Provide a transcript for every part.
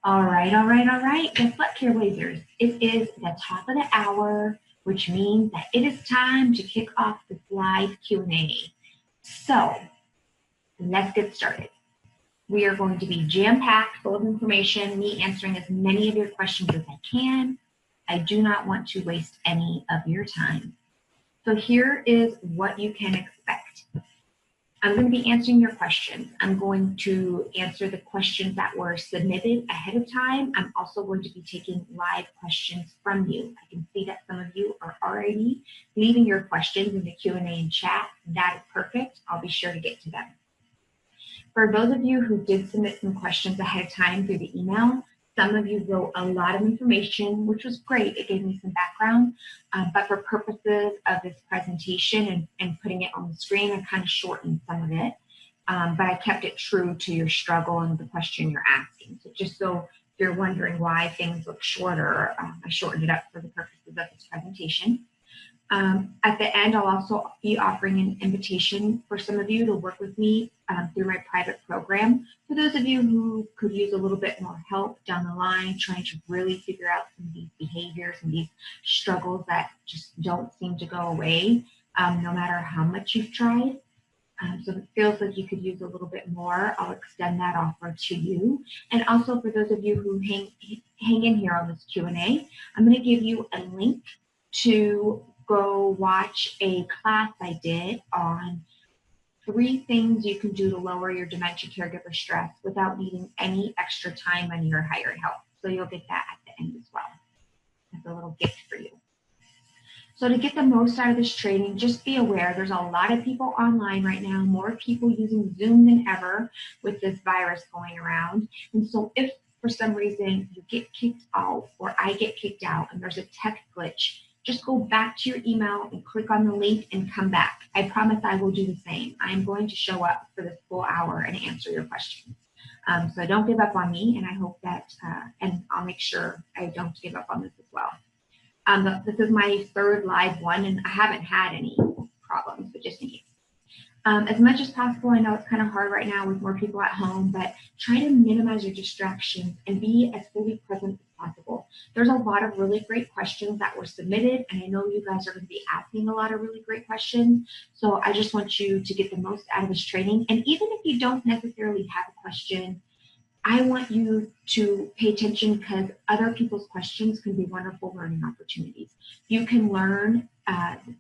All right. Guess what, Trailblazers? It is the top of the hour, which means that it is time to kick off this live Q&A. So let's get started. We are going to be jam-packed full of information, me answering as many of your questions as I can. I do not want to waste any of your time. So here is what you can expect. I'm going to be answering your questions. I'm going to answer the questions that were submitted ahead of time. I'm also going to be taking live questions from you. I can see that some of you are already leaving your questions in the Q&A and chat. That is perfect. I'll be sure to get to them. For those of you who did submit some questions ahead of time through the email, some of you wrote a lot of information, which was great. It gave me some background, but for purposes of this presentation and putting it on the screen, I kind of shortened some of it, but I kept it true to your struggle and the question you're asking. So just so you're wondering why things look shorter, I shortened it up for the purposes of this presentation. At the end, I'll also be offering an invitation for some of you to work with me through my private program. For those of you who could use a little bit more help down the line, trying to really figure out some of these behaviors and these struggles that just don't seem to go away, no matter how much you've tried. So if it feels like you could use a little bit more, I'll extend that offer to you. And also for those of you who hang in here on this Q&A, I'm going to give you a link to go watch a class I did on 3 things you can do to lower your dementia caregiver stress without needing any extra time on your hired help. So you'll get that at the end as well. That's a little gift for you. So to get the most out of this training, just be aware there's a lot of people online right now, more people using Zoom than ever with this virus going around. And so if for some reason you get kicked out or I get kicked out and there's a tech glitch, just go back to your email and click on the link and come back. I promise I will do the same. I am going to show up for this full hour and answer your questions. So don't give up on me, and I hope that, and I'll make sure I don't give up on this as well. This is my 3rd live one, and I haven't had any problems, but just in case. As much as possible, I know it's kind of hard right now with more people at home, but try to minimize your distractions and be as fully present as possible. There's a lot of really great questions that were submitted, and I know you guys are going to be asking a lot of really great questions. So I just want you to get the most out of this training. And even if you don't necessarily have a question, I want you to pay attention because other people's questions can be wonderful learning opportunities. You can learn,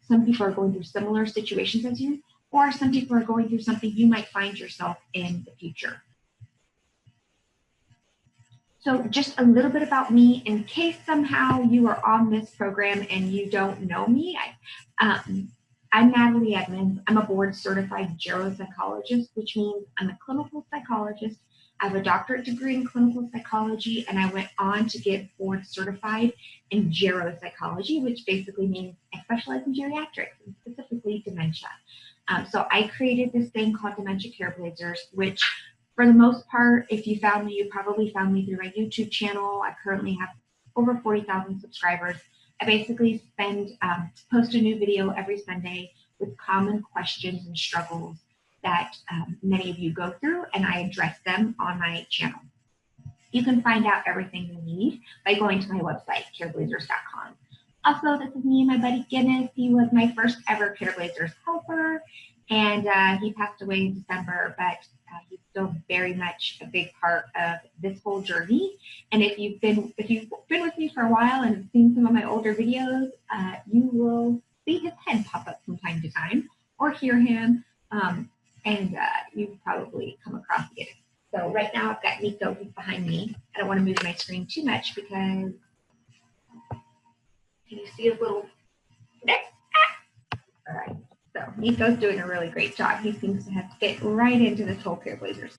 some people are going through similar situations as you, or some people are going through something you might find yourself in the future. So just a little bit about me, in case somehow you are on this program and you don't know me. I'm Natalie Edmonds. I'm a board certified geropsychologist, which means I'm a clinical psychologist. I have a doctorate degree in clinical psychology, and I went on to get board certified in geropsychology, which basically means I specialize in geriatrics, and specifically dementia. So I created this thing called Dementia Trailblazers, which for the most part, if you found me, you probably found me through my YouTube channel. I currently have over 40,000 subscribers. I basically post a new video every Sunday with common questions and struggles that many of you go through, and I address them on my channel. You can find out everything you need by going to my website, careblazers.com. Also, this is me and my buddy Guinness. He was my first ever Careblazers helper, and he passed away in December, but he's still very much a big part of this whole journey. And if you've been with me for a while and seen some of my older videos, you will see his head pop up from time to time or hear him, and you've probably come across it. So right now I've got Nico who's behind me. I don't want to move my screen too much because can you see his little neck? All right. So Nico's doing a really great job. He seems to have fit right into this whole Careblazers.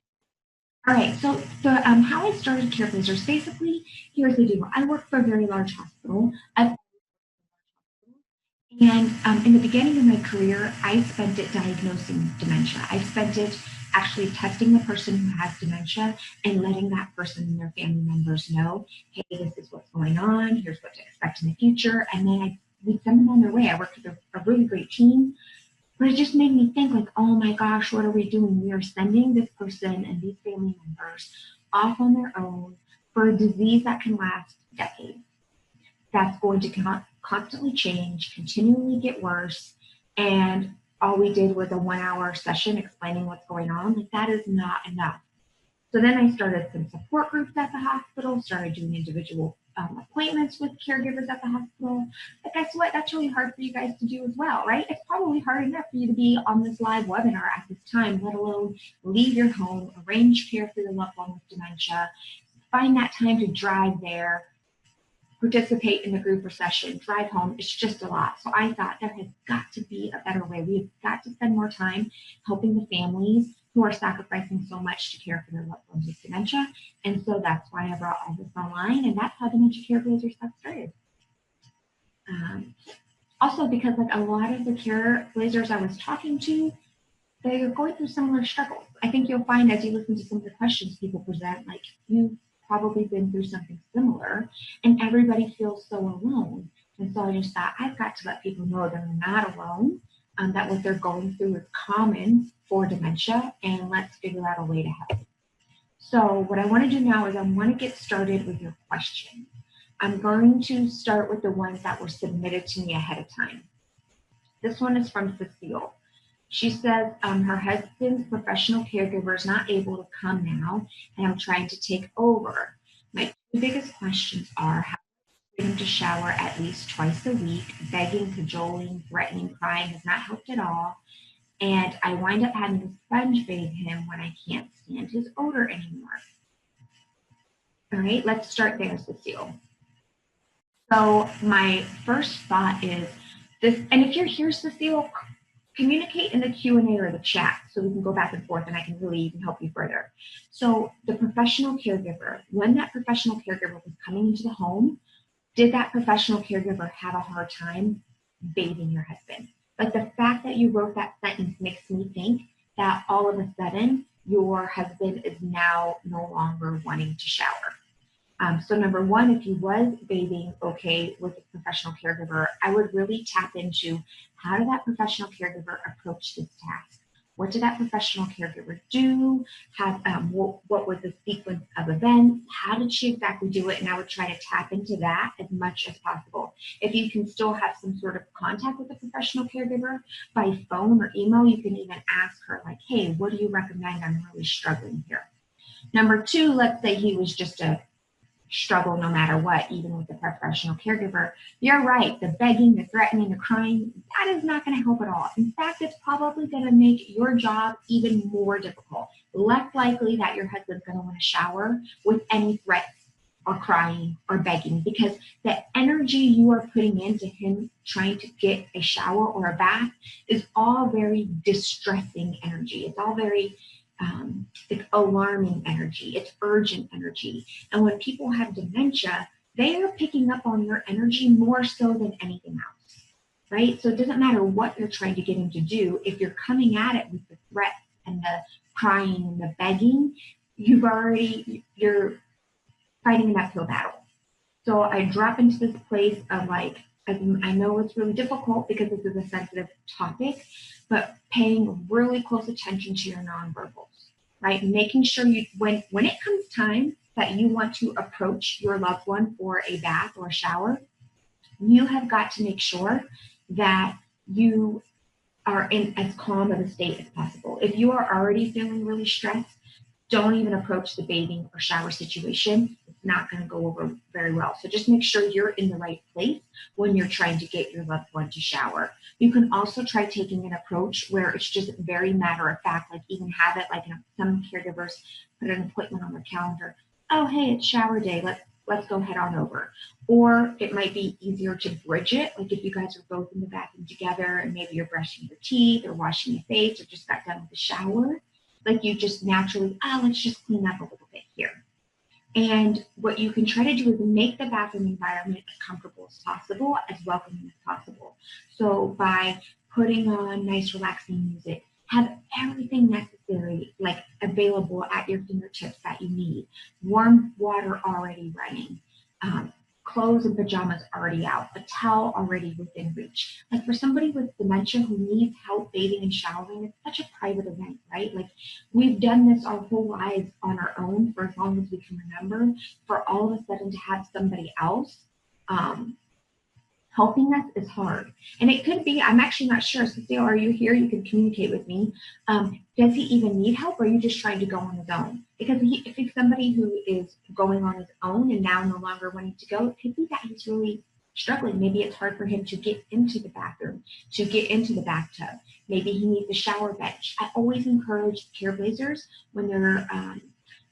All right, so how I started Careblazers, basically, here's the deal. I work for a very large hospital. And in the beginning of my career, I spent it diagnosing dementia. I spent it actually testing the person who has dementia and letting that person and their family members know, hey, this is what's going on, here's what to expect in the future. And then we'd send them on their way. I worked with a really great team, but it just made me think like, oh my gosh, what are we doing? We are sending this person and these family members off on their own, for a disease that can last decades. That's going to constantly change, continually get worse, and all we did was a 1-hour session explaining what's going on. Like, that is not enough. So then I started some support groups at the hospital, started doing individual appointments with caregivers at the hospital. But guess what? That's really hard for you guys to do as well, right? It's probably hard enough for you to be on this live webinar at this time, let alone leave your home, arrange care for your loved one with dementia, find that time to drive there, participate in the group or session, drive home. It's just a lot. So I thought there has got to be a better way. We've got to spend more time helping the families who are sacrificing so much to care for their loved ones with dementia. And so that's why I brought all this online, and that's how Dementia Care Blazers got started. Also, because like a lot of the care blazers I was talking to, they're going through similar struggles. I think you'll find as you listen to some of the questions people present, like, you've probably been through something similar, and everybody feels so alone. And so I just thought, I've got to let people know they're not alone, that what they're going through is common for dementia, and let's figure out a way to help. So what I want to do now is I want to get started with your questions. I'm going to start with the ones that were submitted to me ahead of time. This one is from Cecile. She says her husband's professional caregiver is not able to come now, and I'm trying to take over. My two biggest questions are how to get him to shower at least twice a week. Begging, cajoling, threatening, crying has not helped at all. And I wind up having to sponge bathe him when I can't stand his odor anymore. All right, let's start there, Cecile. So my first thought is this, and if you're here, Cecile, communicate in the Q&A or the chat so we can go back and forth and I can really even help you further. So the professional caregiver, when that professional caregiver was coming into the home, did that professional caregiver have a hard time bathing your husband? Like, the fact that you wrote that sentence makes me think that all of a sudden your husband is now no longer wanting to shower. So number one, if he was bathing okay with a professional caregiver, I would really tap into how did that professional caregiver approach this task? What did that professional caregiver do? What was the sequence of events? How did she exactly do it? And I would try to tap into that as much as possible. If you can still have some sort of contact with a professional caregiver by phone or email, you can even ask her, like, hey, what do you recommend? I'm really struggling here. Number two, let's say he was just a struggle no matter what, even with the professional caregiver. You're right, the begging, the threatening, the crying, that is not going to help at all. In fact, it's probably going to make your job even more difficult. Less likely that your husband's going to want to shower with any threats or crying or begging, because the energy you are putting into him trying to get a shower or a bath is all very distressing energy. It's all very it's alarming energy, it's urgent energy. And when people have dementia, they are picking up on your energy more so than anything else, right? So it doesn't matter what you're trying to get him to do. If you're coming at it with the threats and the crying and the begging, you're fighting an uphill battle. So I drop into this place of like, I know it's really difficult because this is a sensitive topic, but paying really close attention to your nonverbals, right? Making sure when it comes time that you want to approach your loved one for a bath or a shower, you have got to make sure that you are in as calm of a state as possible. If you are already feeling really stressed, don't even approach the bathing or shower situation. It's not going to go over very well. So just make sure you're in the right place when you're trying to get your loved one to shower. You can also try taking an approach where it's just very matter of fact, like even have it like some caregivers put an appointment on their calendar. Oh, hey, it's shower day. Let's go head on over. Or it might be easier to bridge it. Like if you guys are both in the bathroom together and maybe you're brushing your teeth or washing your face or just got done with the shower, like you just naturally, let's just clean up a little bit here. And what you can try to do is make the bathroom environment as comfortable as possible, as welcoming as possible. So by putting on nice relaxing music, have everything necessary, like available at your fingertips that you need. Warm water already running. clothes and pajamas already out, a towel already within reach. Like for somebody with dementia who needs help bathing and showering, it's such a private event, right? Like we've done this our whole lives on our own for as long as we can remember. For all of a sudden to have somebody else helping us is hard. And it could be, I'm actually not sure. Cecile, are you here? You can communicate with me. Does he even need help, or are you just trying to go on his own? Because if he's somebody who is going on his own and now no longer wanting to go, it could be that he's really struggling. Maybe it's hard for him to get into the bathroom, to get into the bathtub. Maybe he needs a shower bench. I always encourage trailblazers when they're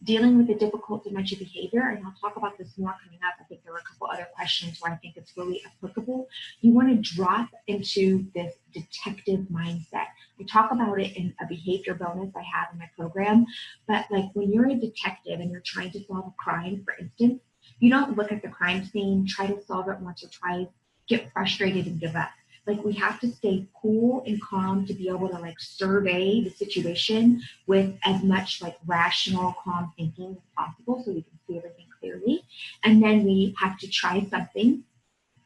dealing with the difficult dementia behavior, and I'll talk about this more coming up. I think there were a couple other questions where I think it's really applicable. You want to drop into this detective mindset. I talk about it in a behavior bonus I have in my program, but like when you're a detective and you're trying to solve a crime, for instance, you don't look at the crime scene, try to solve it once or twice, get frustrated and give up. Like we have to stay cool and calm to be able to like survey the situation with as much like rational, calm thinking as possible so we can see everything clearly. And then we have to try something,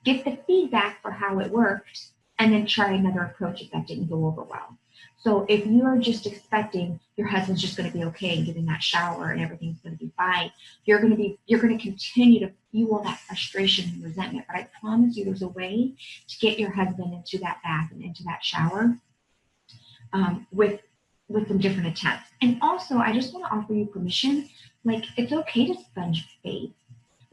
get the feedback for how it worked, and then try another approach if that didn't go over well. So if you're just expecting your husband's just going to be okay and get in that shower and everything's going to be fine, you're going to continue to fuel that frustration and resentment. But I promise you, there's a way to get your husband into that bath and into that shower with some different attempts. And also, I just want to offer you permission. Like it's okay to sponge bathe.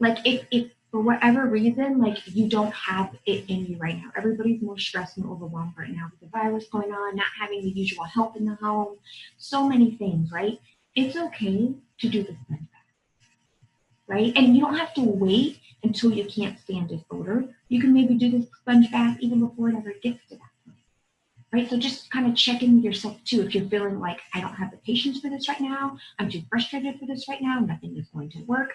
Like if for whatever reason, like you don't have it in you right now. Everybody's more stressed and overwhelmed right now with the virus going on, not having the usual help in the home, so many things, right? It's okay to do the sponge bath, right? And you don't have to wait until you can't stand this odor. You can maybe do this sponge bath even before it ever gets to that point, right? So just kind of check in with yourself too. If you're feeling like I don't have the patience for this right now, I'm too frustrated for this right now, nothing is going to work,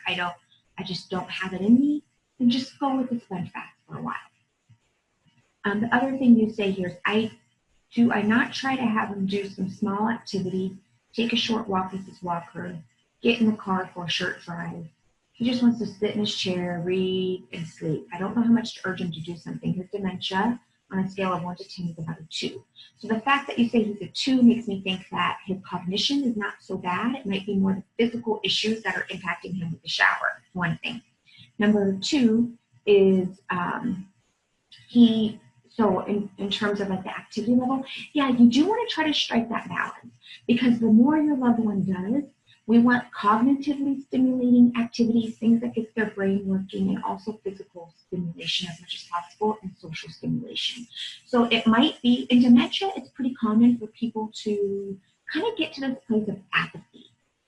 I just don't have it in me, then just go with the sponge bath for a while. The other thing you say here is, I not try to have him do some small activity, take a short walk with his walker, get in the car for a short drive. He just wants to sit in his chair, read, and sleep. I don't know how much to urge him to do something. His dementia on a scale of 1 to 10 is about a 2. So the fact that you say he's a 2 makes me think that his cognition is not so bad. It might be more the physical issues that are impacting him with the shower, one thing. Number 2 is so in terms of like the activity level, yeah, you do want to try to strike that balance, because the more your loved one does, we want cognitively stimulating activities, things that get their brain working, and also physical stimulation as much as possible, and social stimulation. So it might be, in dementia, it's pretty common for people to kind of get to this place of apathy.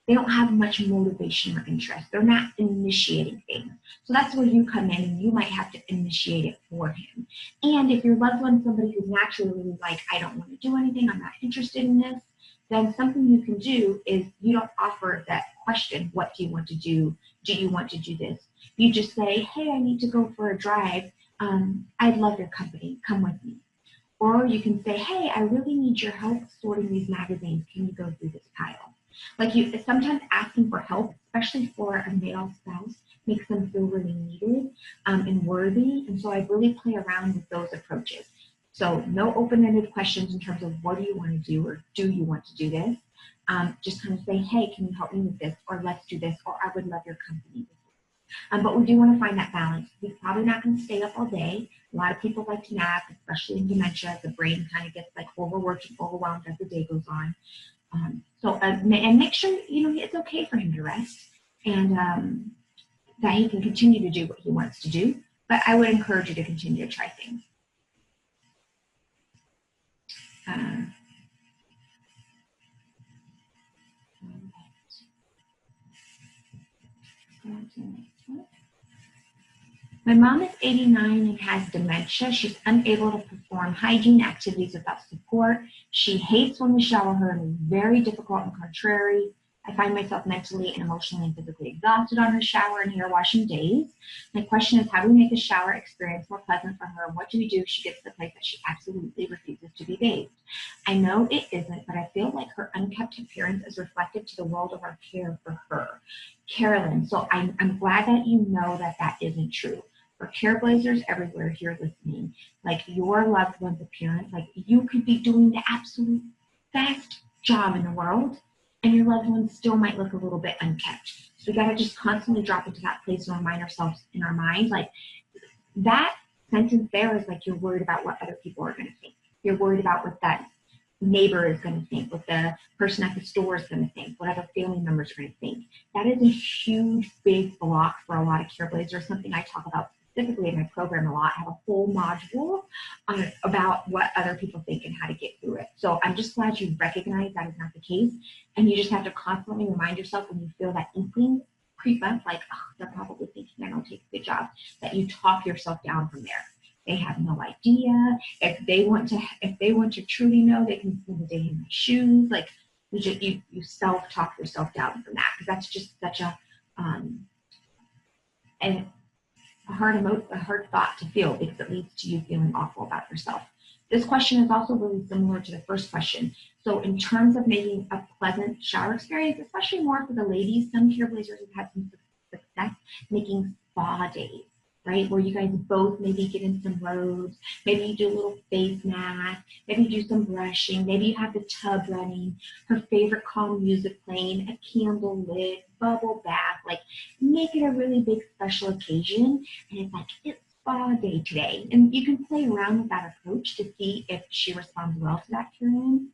They don't have much motivation or interest. They're not initiating things. So that's where you come in, and you might have to initiate it for him. And if your loved one's somebody who's naturally like, I don't want to do anything, I'm not interested in this, then something you can do is you don't offer that question, what do you want to do? Do you want to do this? You just say, hey, I need to go for a drive. I'd love your company. Come with me. Or you can say, hey, I really need your help sorting these magazines. Can you go through this pile? Like sometimes asking for help, especially for a male spouse, makes them feel really needed and worthy. And so I really play around with those approaches. So no open-ended questions in terms of what do you want to do, or do you want to do this? Just kind of say, hey, can you help me with this? Or let's do this, or I would love your company. But we do want to find that balance. We're probably not going to stay up all day. A lot of people like to nap, especially in dementia. The brain kind of gets like overworked and overwhelmed as the day goes on. And make sure, it's okay for him to rest, and that he can continue to do what he wants to do. But I would encourage you to continue to try things. My mom is 89 and has dementia. She's unable to perform hygiene activities without support. She hates when we shower her and is very difficult and contrary. I find myself mentally and emotionally and physically exhausted on her shower and hair washing days. My question is, how do we make the shower experience more pleasant for her? What do we do if she gets to the place that she absolutely refuses to be bathed? I know it isn't, but I feel like her unkept appearance is reflective to the world of our care for her. Carolyn, so I'm glad that you know that isn't true. for trailblazers everywhere here listening, like your loved one's appearance, like you could be doing the absolute best job in the world, and your loved one still might look a little bit unkept. So we got to just constantly drop into that place and remind ourselves in our mind, like that sentence there is like you're worried about what other people are going to think. You're worried about what that neighbor is going to think, what the person at the store is going to think, what other family members are going to think. That is a huge, big block for a lot of trailblazers, something I talk about specifically in my program a lot. I have a whole module about what other people think and how to get through it. So I'm just glad you recognize that is not the case. And you just have to constantly remind yourself when you feel that inkling creep up, like, oh, they're probably thinking I don't take a good job, that you talk yourself down from there. They have no idea. If they want to truly know, they can spend the day in my shoes. Like you self-talk yourself down from that, because that's just such a hard thought to feel, because it leads to you feeling awful about yourself. This question is also really similar to the first question. So in terms of making a pleasant shower experience, especially more for the ladies, some trailblazers have had some success making spa days, right? Where you guys both maybe get in some robes, maybe you do a little face mask, maybe you do some brushing, maybe you have the tub running, her favorite calm music playing, a candle lit, bubble bath, like make it a really big special occasion. And it's like, it's spa day today. And you can play around with that approach to see if she responds well to that, Karen.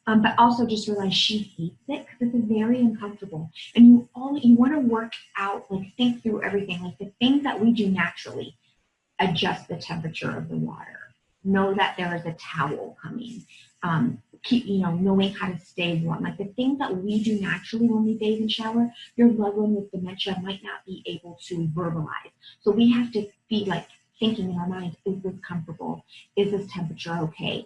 But also just realize she hates it because it's very uncomfortable. And you want to work out, like think through everything, like the things that we do naturally. Adjust the temperature of the water. Know that there is a towel coming. Keep, knowing how to stay warm. Like the things that we do naturally when we bathe and shower, your loved one with dementia might not be able to verbalize. So we have to be like thinking in our mind, is this comfortable? Is this temperature okay?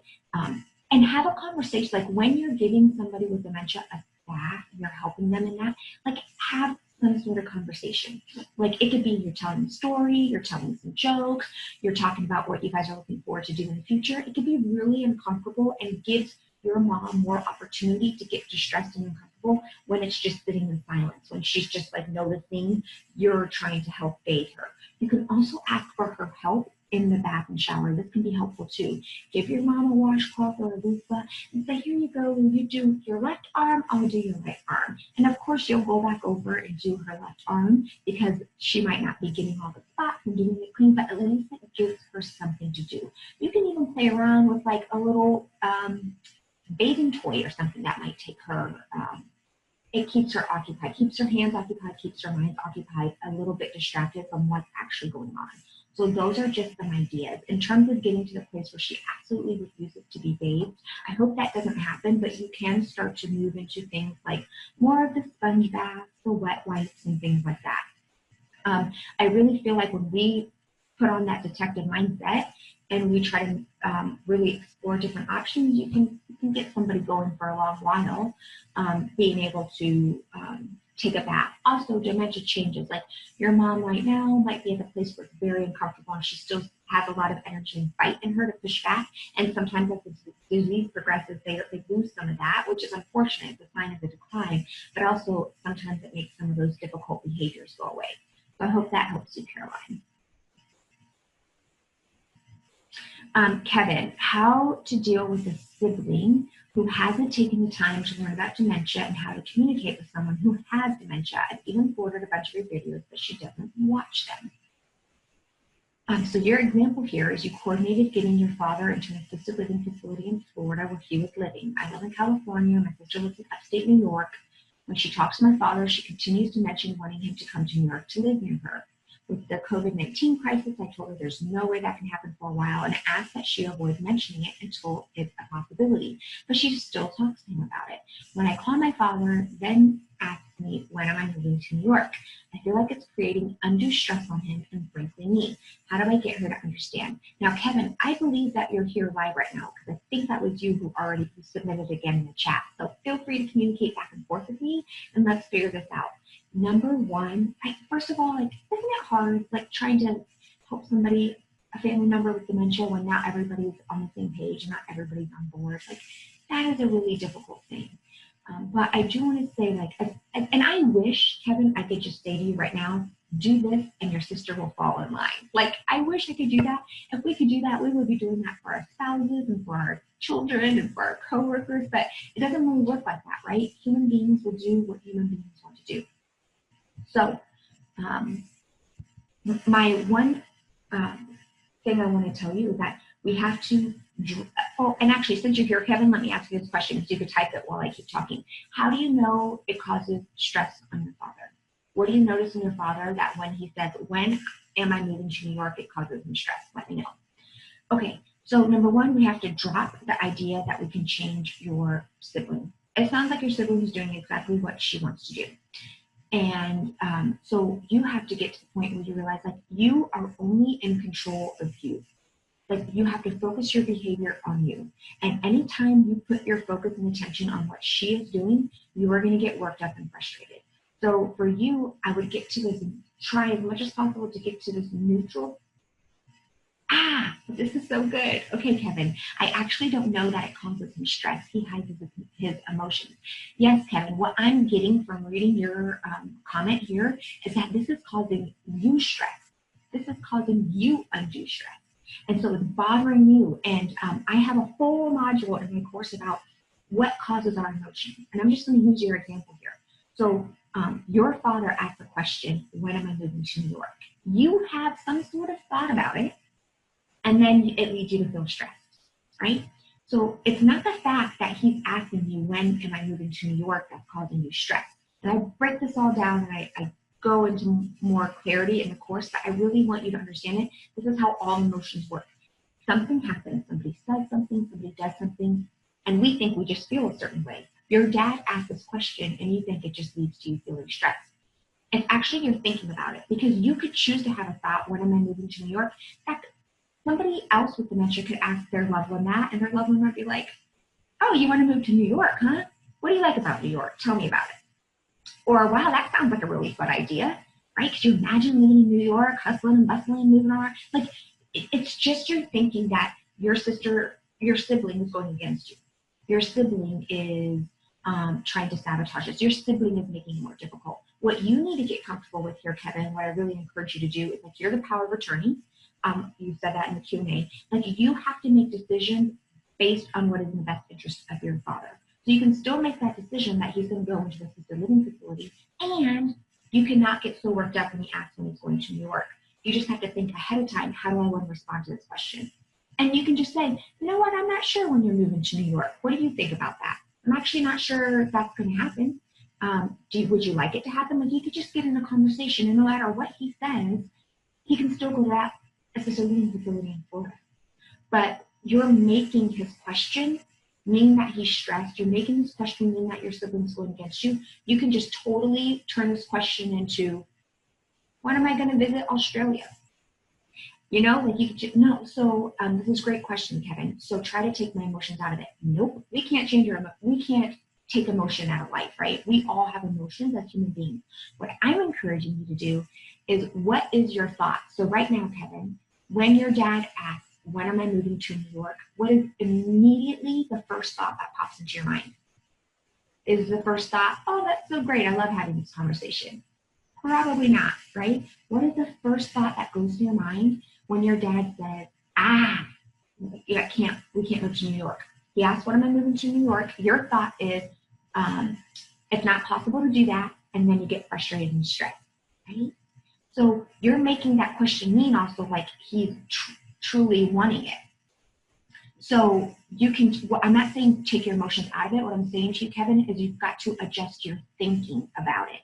And have a conversation, like when you're giving somebody with dementia a bath, you're helping them in that, like have some sort of conversation. Like it could be you're telling a story, you're telling some jokes, you're talking about what you guys are looking forward to do in the future. It could be really uncomfortable and gives your mom more opportunity to get distressed and uncomfortable when it's just sitting in silence, when she's just like noticing you're trying to help bathe her. You can also ask for her help in the bath and shower. This can be helpful too. Give your mom a washcloth or a loofah and say, here you go, when you do your left arm, I'll do your right arm. And of course you'll go back over and do her left arm because she might not be getting all the spots and doing it clean, but at least it gives her something to do. You can even play around with like a little bathing toy or something that might take her, it keeps her occupied, keeps her hands occupied, keeps her mind occupied, a little bit distracted from what's actually going on. So those are just some ideas. In terms of getting to the place where she absolutely refuses to be bathed, I hope that doesn't happen, but you can start to move into things like more of the sponge baths, the wet wipes, and things like that. I really feel like when we put on that detective mindset and we try to really explore different options, you can get somebody going for a long while, being able to take a bath. Also, dementia changes. Like your mom right now might be at a place where it's very uncomfortable and she still has a lot of energy and fight in her to push back. And sometimes as the disease progresses, they lose some of that, which is unfortunate. It's a sign of the decline. But also sometimes it makes some of those difficult behaviors go away. So I hope that helps you, Caroline. Kevin, how to deal with a sibling who hasn't taken the time to learn about dementia and how to communicate with someone who has dementia. I've even forwarded a bunch of your videos, but she doesn't watch them. So your example here is you coordinated getting your father into an assisted living facility in Florida where he was living. I live in California. My sister lives in upstate New York. When she talks to my father, she continues to mention wanting him to come to New York to live near her. With the COVID-19 crisis, I told her there's no way that can happen for a while and asked that she avoid mentioning it until it's a possibility. But she still talks to him about it. When I call my father, then asks me, when am I moving to New York? I feel like it's creating undue stress on him and frankly me. How do I get her to understand? Now, Kevin, I believe that you're here live right now because I think that was you who already submitted again in the chat. So feel free to communicate back and forth with me and let's figure this out. Number one, first of all, like, isn't it hard, like trying to help somebody, a family member with dementia when not everybody's on the same page and not everybody's on board? Like, that is a really difficult thing. But I do want to say, like, And I wish, Kevin, I could just say to you right now, do this and your sister will fall in line. Like, I wish I could do that. If we could do that, we would be doing that for our spouses and for our children and for our coworkers, but it doesn't really work like that, right? Human beings will do what human beings want to do. So my one thing I want to tell you is that we have to, oh, and actually, since you're here, Kevin, let me ask you this question, because you could type it while I keep talking. How do you know it causes stress on your father? What do you notice in your father that when he says, when am I moving to New York, it causes him stress? Let me know. Okay, so number one, we have to drop the idea that we can change your sibling. It sounds like your sibling is doing exactly what she wants to do. And so you have to get to the point where you realize, like, you are only in control of you. Like, you have to focus your behavior on you. And anytime you put your focus and attention on what she is doing, you are going to get worked up and frustrated. So for you, I would get to this, try as much as possible to get to this neutral. This is so good. Okay, Kevin, I actually don't know that it causes him stress. He hides his emotions. Yes, Kevin, what I'm getting from reading your comment here is that this is causing you stress. This is causing you undue stress. And so it's bothering you. And I have a whole module in my course about what causes our emotions. And I'm just going to use your example here. So your father asked the question, when am I moving to New York? You have some sort of thought about it, and then it leads you to feel stressed, right? So it's not the fact that he's asking you, when am I moving to New York, that's causing you stress. And I break this all down, and I go into more clarity in the course, but I really want you to understand it. This is how all emotions work. Something happens, somebody says something, somebody does something, and we think we just feel a certain way. Your dad asked this question, and you think it just leads to you feeling stressed. And actually, you're thinking about it, because you could choose to have a thought, when am I moving to New York? That somebody else with dementia could ask their loved one that, and their loved one might be like, oh, you want to move to New York, huh? What do you like about New York? Tell me about it. Or, wow, that sounds like a really fun idea, right? Could you imagine living in New York, hustling and bustling, moving around? Like, it's just your thinking that your sibling is going against you. Your sibling is trying to sabotage us. Your sibling is making it more difficult. What you need to get comfortable with here, Kevin, what I really encourage you to do is, like, you're the power of attorney. You said that in the Q&A. Like, you have to make decisions based on what is in the best interest of your father. So you can still make that decision that he's going to go into the assisted living facility, and you cannot get so worked up when he asks when he's going to New York. You just have to think ahead of time, how do I want to respond to this question? And you can just say, you know what, I'm not sure when you're moving to New York. What do you think about that? I'm actually not sure if that's going to happen. Would you like it to happen? Like, you could just get in a conversation, and no matter what he says, he can still go to that assisted living facility in Florida. But you're making his question mean that he's stressed. You're making this question mean that your sibling's going against you. You can just totally turn this question into, when am I going to visit Australia? You know, like, you could just, no. So this is a great question, Kevin. So try to take my emotions out of it. Nope, we can't change we can't take emotion out of life, right? We all have emotions as human beings. What I'm encouraging you to do is, what is your thought? So right now, Kevin, when your dad asks, when am I moving to New York? What is immediately the first thought that pops into your mind? Is the first thought, oh, that's so great, I love having this conversation? Probably not, right? What is the first thought that goes to your mind when your dad says, we can't move to New York? He asks, when am I moving to New York? Your thought is, it's not possible to do that, and then you get frustrated and stressed, right? So you're making that question mean also like he's truly wanting it. So you can, I'm not saying take your emotions out of it. What I'm saying to you, Kevin, is you've got to adjust your thinking about it.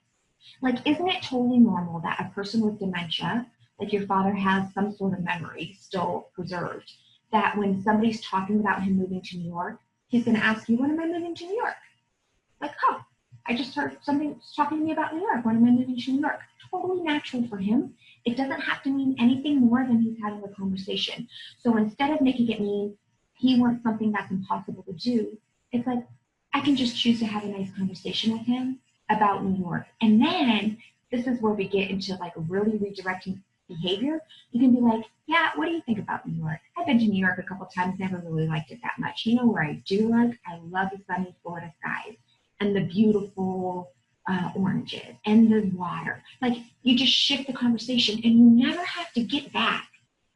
Like, isn't it totally normal that a person with dementia, like your father, has some sort of memory still preserved, that when somebody's talking about him moving to New York, he's going to ask you, when am I moving to New York? Like, oh, I just heard somebody talking to me about New York. When am I moving to New York? Totally natural for him. It doesn't have to mean anything more than he's having a conversation. So instead of making it mean he wants something that's impossible to do, it's like, I can just choose to have a nice conversation with him about New York. And then this is where we get into, like, really redirecting behavior. You can be like, yeah, what do you think about New York? I've been to New York a couple times, never really liked it that much. You know where I do like? I love the sunny Florida skies and the beautiful oranges and the water. Like, you just shift the conversation and you never have to get back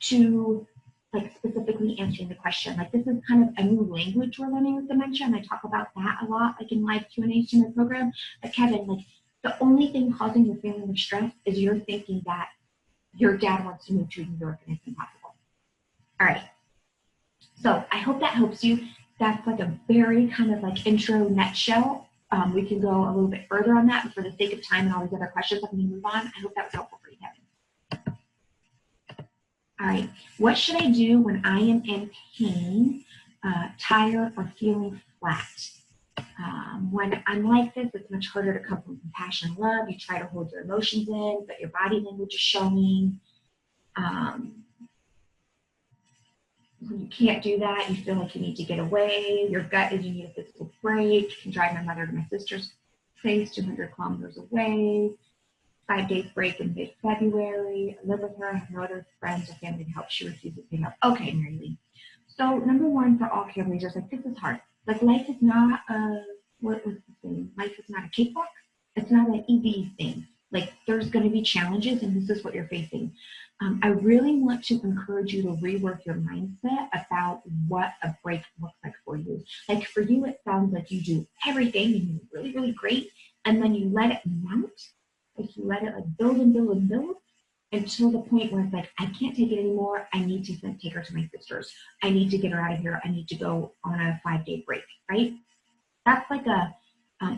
to like specifically answering the question. Like, this is kind of a new language we're learning with dementia, and I talk about that a lot, like in live Q&As to my program. But Kevin, like, the only thing causing your family stress is you're thinking that your dad wants to move to New York and it's impossible. All right. So I hope that helps you. That's like a very kind of like intro nutshell. We can go a little bit further on that, but for the sake of time and all these other questions, I'm going to move on. I hope that was helpful for you, Kevin. All right, what should I do when I am in pain, tired, or feeling flat? When I'm like this, it's much harder to come from compassion and love. You try to hold your emotions in, but your body language is showing. When you can't do that, you feel like you need to get away. Your gut is you need a physical break. You can drive my mother to my sister's place 200 kilometers away. 5 days break in mid-February. I live with her. I have no other friends or family to help. She refuses to help. Okay, Mary Lee. So number one, for all caregivers, like, this is hard. Like, life is not a, what was the thing? Life is not a cakewalk. It's not an easy thing. Like, there's going to be challenges, and this is what you're facing. I really want to encourage you to rework your mindset about what a break looks like for you. Like, for you, it sounds like you do everything and you're really, really great, and then you let it mount. Like, you let it like build and build and build until the point where it's like, I can't take it anymore. I need to take her to my sister's. I need to get her out of here. I need to go on a 5-day break, right? That's like a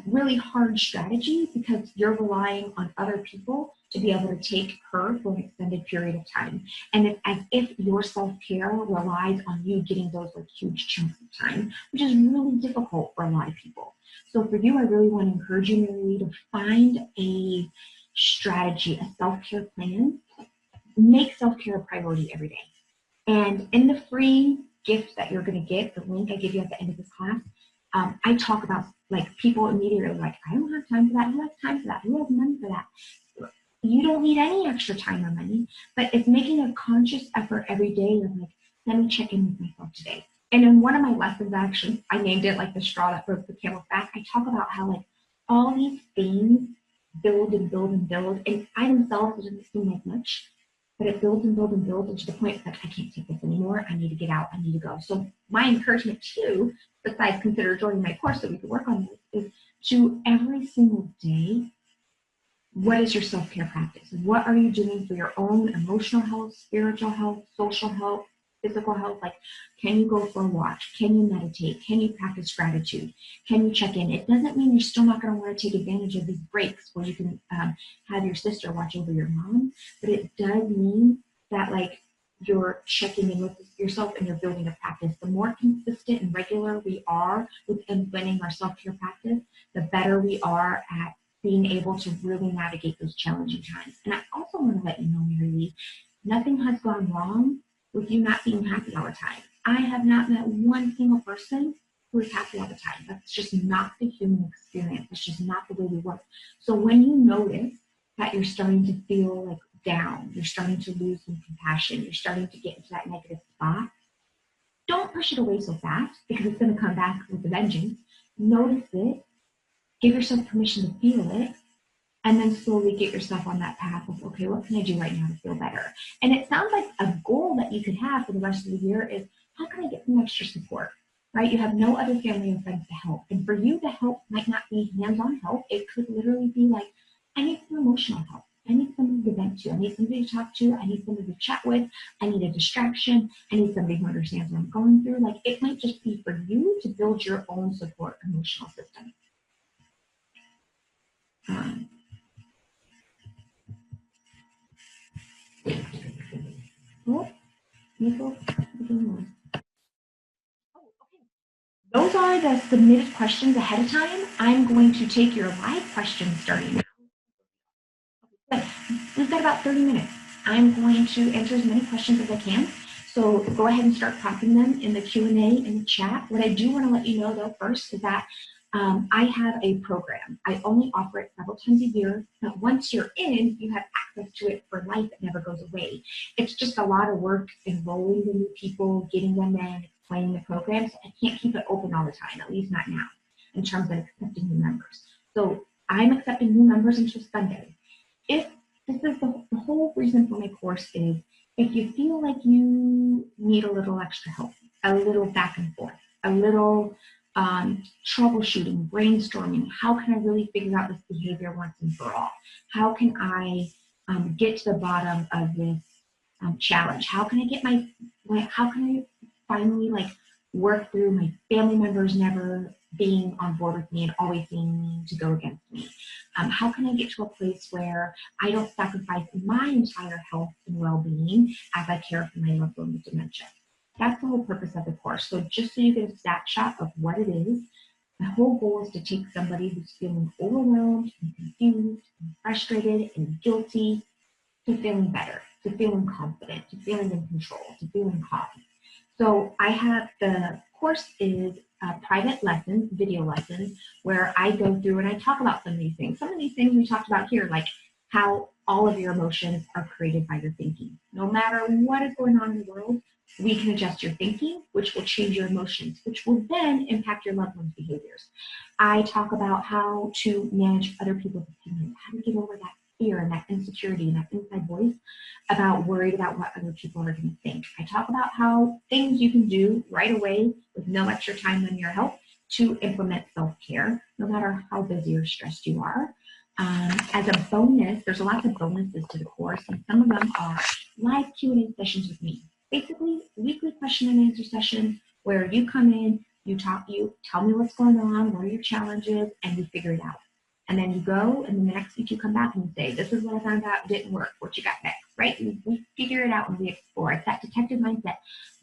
really hard strategy because you're relying on other people to be able to take her for an extended period of time. And it's as if your self-care relies on you getting those like huge chunks of time, which is really difficult for a lot of people. So for you, I really want to encourage you, Mary Lee, to find a strategy, a self-care plan. Make self-care a priority every day. And in the free gift that you're going to get, the link I give you at the end of this class, I talk about, like, people immediately are like, I don't have time for that. Who has time for that? Who has money for that? You don't need any extra time or money, but it's making a conscious effort every day of like, let me check in with myself today. And in one of my lessons, actually, I named it like the straw that broke the camel's back. I talk about how like all these things build and build and build, and by themselves, it doesn't seem like much, but it builds and builds and builds, and to the point it's like, I can't take this anymore. I need to get out. I need to go. So my encouragement to you, besides consider joining my course so we can work on this, is to every single day, what is your self-care practice? What are you doing for your own emotional health, spiritual health, social health, physical health? Like, can you go for a walk? Can you meditate? Can you practice gratitude? Can you check in? It doesn't mean you're still not going to want to take advantage of these breaks where you can have your sister watch over your mom, but it does mean that like you're checking in with yourself and you're building a practice. The more consistent and regular we are with implementing our self-care practice, the better we are at being able to really navigate those challenging times. And I also want to let you know, Mary Lee, nothing has gone wrong with you not being happy all the time. I have not met one single person who is happy all the time. That's just not the human experience. That's just not the way we work. So when you notice that you're starting to feel like down, you're starting to lose some compassion, you're starting to get into that negative spot, don't push it away so fast because it's going to come back with a vengeance. Notice it. Give yourself permission to feel it, and then slowly get yourself on that path of, okay, what can I do right now to feel better? And it sounds like a goal that you could have for the rest of the year is, how can I get some extra support, right? You have no other family and friends to help. And for you, the help might not be hands-on help. It could literally be like, I need some emotional help. I need somebody to vent to. I need somebody to talk to. I need somebody to chat with. I need a distraction. I need somebody who understands what I'm going through. Like, it might just be for you to build your own support emotional system. Those are the submitted questions ahead of time. I'm going to take your live questions starting now. Good. We've got about 30 minutes. I'm going to answer as many questions as I can. So go ahead and start popping them in the Q&A in the chat. What I do want to let you know, though, first is that I have a program. I only offer it several times a year, but once you're in, you have access to it for life. It never goes away. It's just a lot of work enrolling the new people, getting them in, explaining the program. So I can't keep it open all the time, at least not now, in terms of accepting new members. So I'm accepting new members until Sunday. If this is the whole reason for my course is if you feel like you need a little extra help, a little back and forth, a little troubleshooting, brainstorming, how can I really figure out this behavior once and for all? How can I get to the bottom of this challenge? How can I get how can I finally work through my family members never being on board with me and always being mean to go against me? How can I get to a place where I don't sacrifice my entire health and well-being as I care for my loved one with dementia? That's the whole purpose of the course. So just so you get a snapshot of what it is, the whole goal is to take somebody who's feeling overwhelmed and confused and frustrated and guilty to feeling better, to feeling confident, to feeling in control, to feeling calm. So I have, the course is private lessons, video lessons, where I go through and I talk about some of these things. Some of these things we talked about here, like how all of your emotions are created by your thinking. No matter what is going on in the world, we can adjust your thinking, which will change your emotions, which will then impact your loved one's behaviors. I talk about how to manage other people's opinions, how to get over that fear and that insecurity and that inside voice about worried about what other people are going to think. I talk about how things you can do right away with no extra time on your help to implement self-care, no matter how busy or stressed you are. As a bonus, there's lots of bonuses to the course, and some of them are live Q&A sessions with me. Basically, weekly question and answer sessions where you come in, you tell me what's going on, what are your challenges, and we figure it out. And then you go, and then the next week you come back and you say, this is what I found out, didn't work, what you got next, right? We figure it out and we explore. It's that detective mindset.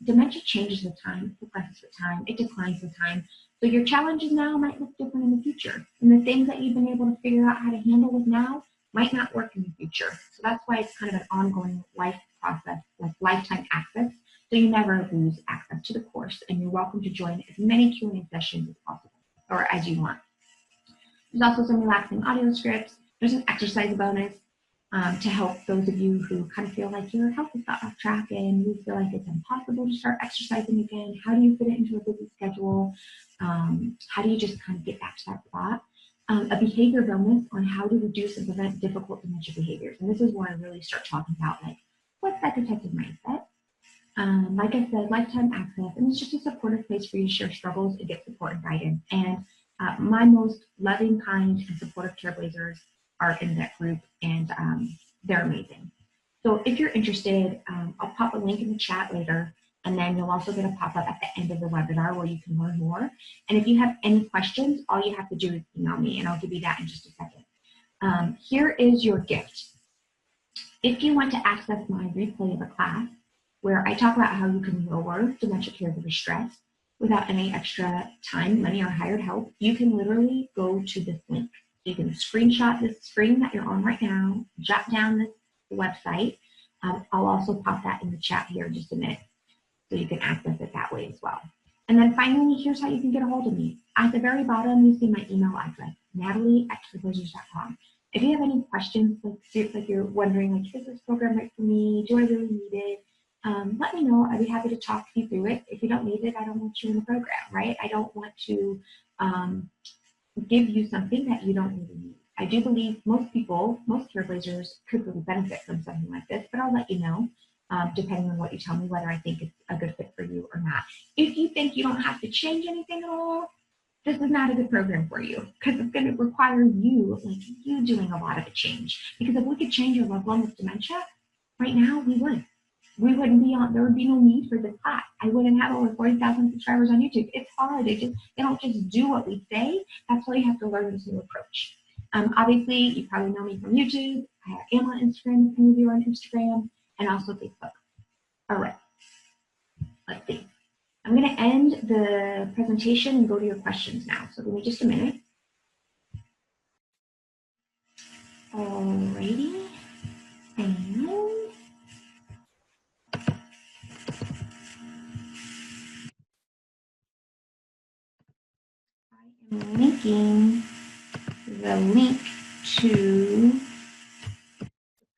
Dementia changes with time, it progresses with time, it declines with time. So your challenges now might look different in the future. And the things that you've been able to figure out how to handle with now might not work in the future. So that's why it's kind of an ongoing life process, like lifetime access. So you never lose access to the course, and you're welcome to join as many Q&A sessions as possible, or as you want. There's also some relaxing audio scripts. There's an exercise bonus to help those of you who kind of feel like your health is got off track and you feel like it's impossible to start exercising again. How do you fit it into a busy schedule? How do you just kind of get back to that spot? A behavior bonus on how to reduce and prevent difficult dementia behaviors. And this is where I really start talking about what's that protective mindset? Like I said, lifetime access, and it's just a supportive place for you to share struggles and get support and guidance. And my most loving, kind, and supportive trailblazers are in that group, and they're amazing. So if you're interested, I'll pop a link in the chat later, and then you'll also get a pop-up at the end of the webinar where you can learn more. And if you have any questions, all you have to do is email me, and I'll give you that in just a second. Here is your gift. If you want to access my replay of a class, where I talk about how you can lower dementia caregiver stress without any extra time, money, or hired help, you can literally go to this link. You can screenshot this screen that you're on right now, jot down this website. I'll also pop that in the chat here in just a minute, so you can access it that way as well. And then finally, here's how you can get a hold of me. At the very bottom, you see my email address, natalie@trailblazers.com. If you have any questions, like you're wondering, is this program right for me? Do I really need it? Let me know. I'd be happy to talk you through it. If you don't need it, I don't want you in the program, right? I don't want to give you something that you don't really need. I do believe most people, most trailblazers could really benefit from something like this, but I'll let you know, depending on what you tell me, whether I think it's a good fit for you or not. If you think you don't have to change anything at all, this is not a good program for you, because it's going to require you, you doing a lot of a change. Because if we could change your loved one with dementia, right now we would. We wouldn't be on, there would be no need for this class. I wouldn't have over 40,000 subscribers on YouTube. It's hard. They don't just do what we say. That's why you have to learn this new approach. Obviously, you probably know me from YouTube. I am on Instagram, if any of you are on Instagram, and also Facebook. All right, let's see. I'm going to end the presentation and go to your questions now. So give me just a minute. Alrighty, and I am linking the link to the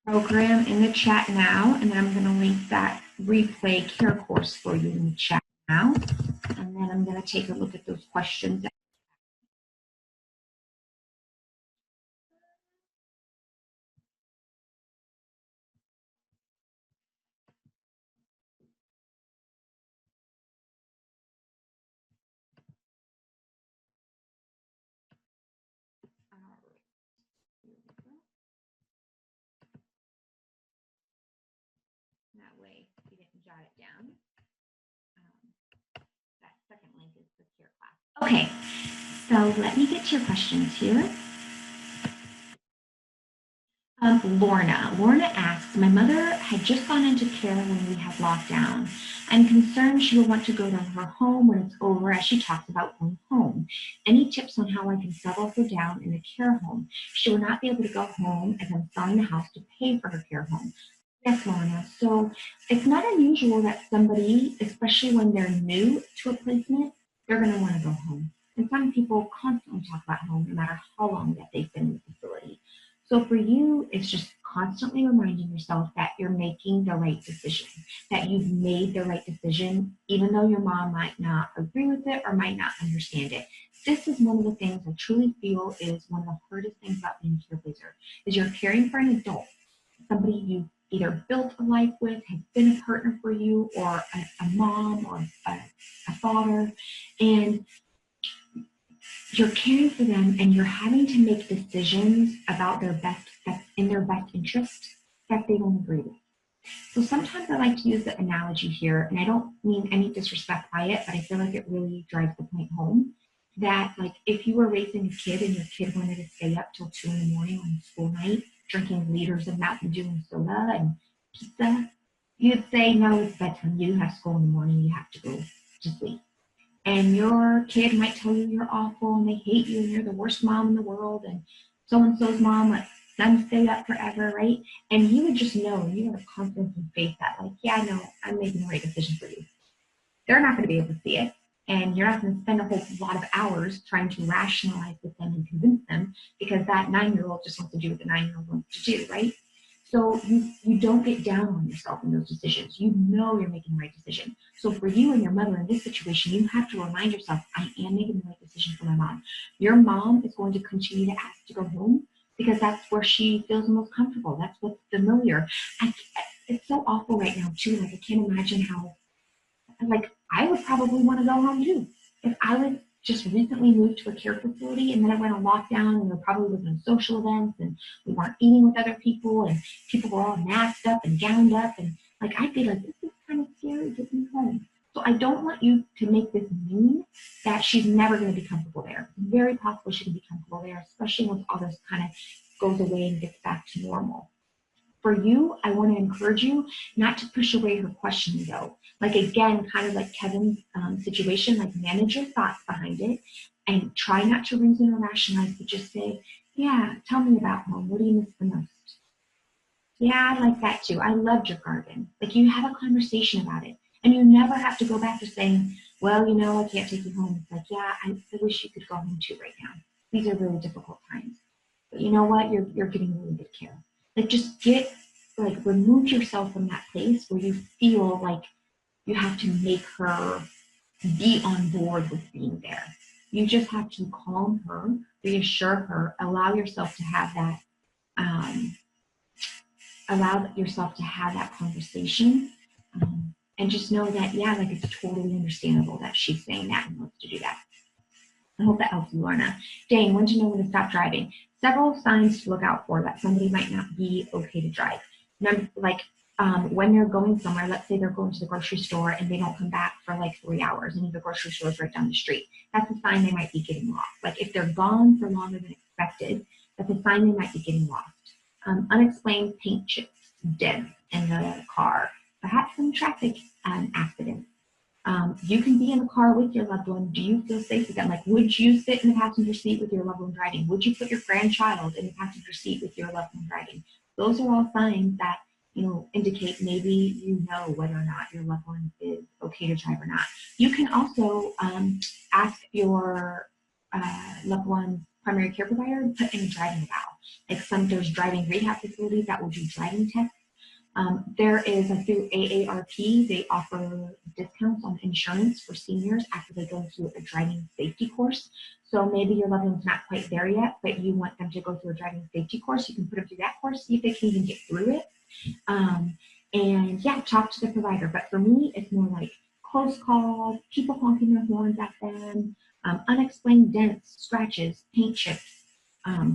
program in the chat now, and then I'm going to link that replay care course for you in the chat now, and then I'm going to take a look at those questions jot it down. That second link is the care class. Okay, so let me get to your questions here. Lorna asks, my mother had just gone into care when we had lockdown. I'm concerned she will want to go to her home when it's over, as she talks about going home. Any tips on how I can settle her down in a care home? She will not be able to go home as I'm selling the house to pay for her care home. Yes, Lorna. So it's not unusual that somebody, especially when they're new to a placement, they're going to want to go home. And some people constantly talk about home no matter how long that they've been in the facility. So for you, it's just constantly reminding yourself that you're making the right decision, that you've made the right decision, even though your mom might not agree with it or might not understand it. This is one of the things I truly feel is one of the hardest things about being a care pleaser, is you're caring for an adult, somebody you either built a life with, has been a partner for you, or a mom or a father, and you're caring for them and you're having to make decisions about their best, that's in their best interest, that they don't agree with. So sometimes I like to use the analogy here, and I don't mean any disrespect by it, but I feel like it really drives the point home, that like if you were raising a kid and your kid wanted to stay up till 2 in the morning on school night, drinking liters of Mountain Dew and soda and pizza, you'd say, no, it's bedtime, you have school in the morning, you have to go to sleep. And your kid might tell you you're awful and they hate you and you're the worst mom in the world, and so-and-so's mom lets them stay up forever, right? And you would just know, you have confidence and faith that like, yeah, no, I'm making the right decision for you. They're not going to be able to see it. And you're not going to spend a whole lot of hours trying to rationalize with them and convince them, because that 9-year-old just wants to do what the 9-year-old wants to do, right? So you don't get down on yourself in those decisions. You know you're making the right decision. So for you and your mother in this situation, you have to remind yourself, I am making the right decision for my mom. Your mom is going to continue to ask to go home because that's where she feels the most comfortable. That's what's familiar. It's so awful right now too. Like I can't imagine how, like I would probably want to go home too. If I was just recently moved to a care facility and then I went on lockdown and there probably wasn't social events and we weren't eating with other people and people were all masked up and gowned up, and like I'd be like, this is kind of scary, get me home. So I don't want you to make this mean that she's never going to be comfortable there. It's very possible she can be comfortable there, especially once all this kind of goes away and gets back to normal. For you, I want to encourage you not to push away her questioning though. Like again, kind of like Kevin's situation, like manage your thoughts behind it and try not to reason or rationalize, but just say, yeah, tell me about home. What do you miss the most? Yeah, I like that too. I loved your garden. Like you have a conversation about it, and you never have to go back to saying, well, you know, I can't take you home. It's like, yeah, I wish you could go home too right now. These are really difficult times. But you know what? You're getting really good care. Like just remove yourself from that place where you feel like you have to make her be on board with being there. You just have to calm her, reassure her, um, allow yourself to have that conversation, and just know that, yeah, like it's totally understandable that she's saying that and wants to do that. I hope that helps you, Lorna. Dane, when to know when to stop driving? Several signs to look out for that somebody might not be okay to drive. Remember, like when they're going somewhere, let's say they're going to the grocery store and they don't come back for like 3 hours and the grocery store is right down the street. That's a sign they might be getting lost. Like if they're gone for longer than expected, that's a sign they might be getting lost. Unexplained paint chips, dents in the car, perhaps some traffic accidents. You can be in the car with your loved one. Do you feel safe with them? Like, would you sit in the passenger seat with your loved one driving? Would you put your grandchild in the passenger seat with your loved one driving? Those are all signs that, you know, indicate maybe you know whether or not your loved one is okay to drive or not. You can also ask your loved one's primary care provider to put in a driving eval. Like there's driving rehab facilities that will do driving tests. There is through AARP, they offer discounts on insurance for seniors after they go through a driving safety course. So maybe your loved one's not quite there yet, but you want them to go through a driving safety course. You can put them through that course, see if they can even get through it. And yeah, talk to the provider. But for me, it's more like close calls, people honking their horns at them, unexplained dents, scratches, paint chips.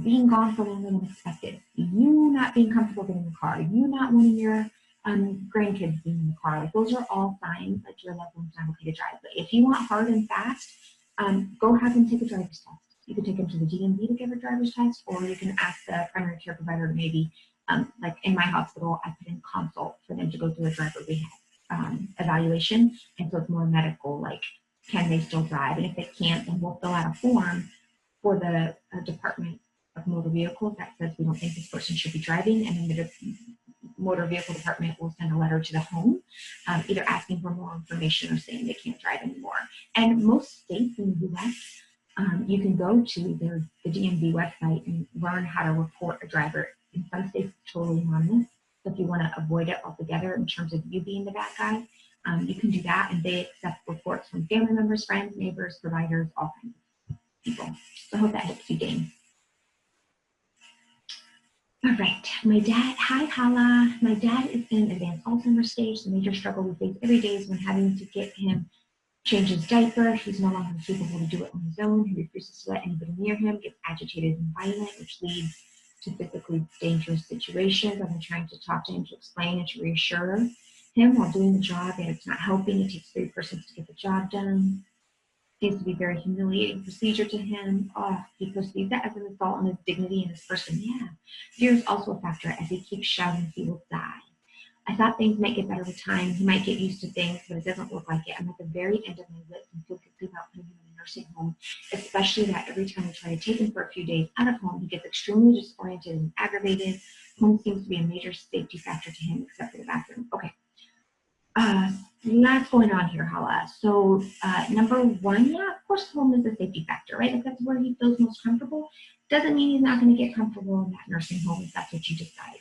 Being gone for longer than expected, you not being comfortable getting in the car, you not wanting your grandkids being in the car. Like those are all signs that your loved one's not okay to drive. But if you want hard and fast, go have them take a driver's test. You can take them to the DMV to give a driver's test, or you can ask the primary care provider to maybe, like in my hospital, I put in consult for them to go through a driver rehab evaluation. And so it's more medical, like can they still drive? And if they can't, then we'll fill out a form for the Department of Motor Vehicles that says we don't think this person should be driving, and then the Motor Vehicle Department will send a letter to the home, either asking for more information or saying they can't drive anymore. And most states in the U.S., you can go to the DMV website and learn how to report a driver. In some states, it's totally anonymous. So if you want to avoid it altogether in terms of you being the bad guy, you can do that, and they accept reports from family members, friends, neighbors, providers, all kinds of people. So I hope that helps you, Dane. All right, my dad, hi Hala. My dad is in advanced Alzheimer's stage. The major struggle we face every day is when having to get him change his diaper. He's no longer capable to do it on his own. He refuses to let anybody near him, gets agitated and violent, which leads to physically dangerous situations. I've been trying to talk to him to explain and to reassure him while doing the job, and it's not helping. It takes 3 persons to get the job done. Seems to be a very humiliating procedure to him. Oh, he perceives that as an assault on his dignity and his person. Yeah. Fear is also a factor. As he keeps shouting, he will die. I thought things might get better with time. He might get used to things, but it doesn't look like it. I'm at the very end of my wits and feel guilty about putting him in a nursing home, especially that every time I try to take him for a few days out of home, he gets extremely disoriented and aggravated. Home seems to be a major safety factor to him, except for the bathroom. Okay. Lots going on here, Hala. So number one, yeah, of course, home is a safety factor, right? If that's where he feels most comfortable, doesn't mean he's not going to get comfortable in that nursing home if that's what you decide.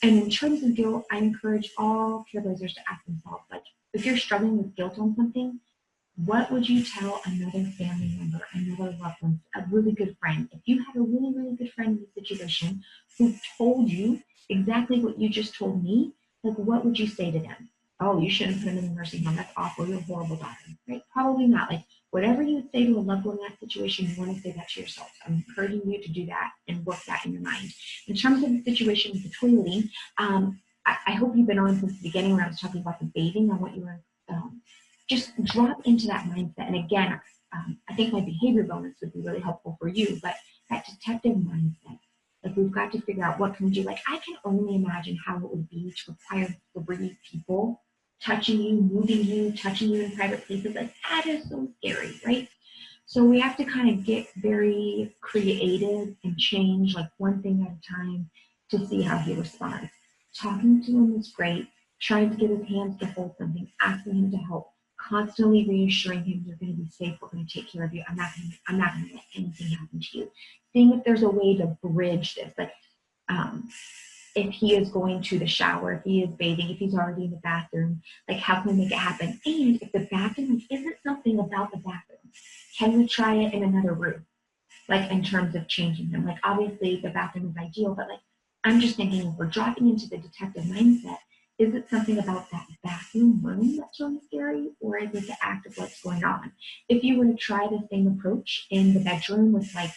And in terms of guilt, I encourage all trailblazers to ask themselves, like, if you're struggling with guilt on something, what would you tell another family member, another loved one, a really good friend? If you had a really, really good friend in the situation who told you exactly what you just told me, like, what would you say to them? Oh, you shouldn't put him in a nursing home. That's awful. You're a horrible daughter, right? Probably not. Like, whatever you would say to a loved one in that situation, you want to say that to yourself. So I'm encouraging you to do that and work that in your mind. In terms of the situation with the toileting, I hope you've been on since the beginning when I was talking about the bathing. I want you to just drop into that mindset. And again, I think my behavior bonus would be really helpful for you, but that detective mindset. Like, we've got to figure out what can we do. Like, I can only imagine how it would be to require 3 people touching you, moving you, touching you in private places. Like, that is so scary, right? So we have to kind of get very creative and change, like, one thing at a time to see how he responds. Talking to him is great. Trying to get his hands to hold something, asking him to help, constantly reassuring him you're going to be safe. We're going to take care of you. I'm not going to let anything happen to you. Seeing if there's a way to bridge this, like, if he is going to the shower, if he is bathing, if he's already in the bathroom, like, how can we make it happen? And if the bathroom isn't something about the bathroom, can we try it in another room? Like, in terms of changing him. Like, obviously the bathroom is ideal, but like, I'm just thinking if we're dropping into the detective mindset, is it something about that bathroom room that's really scary, or is it the act of what's going on? If you were to try the same approach in the bedroom with, like,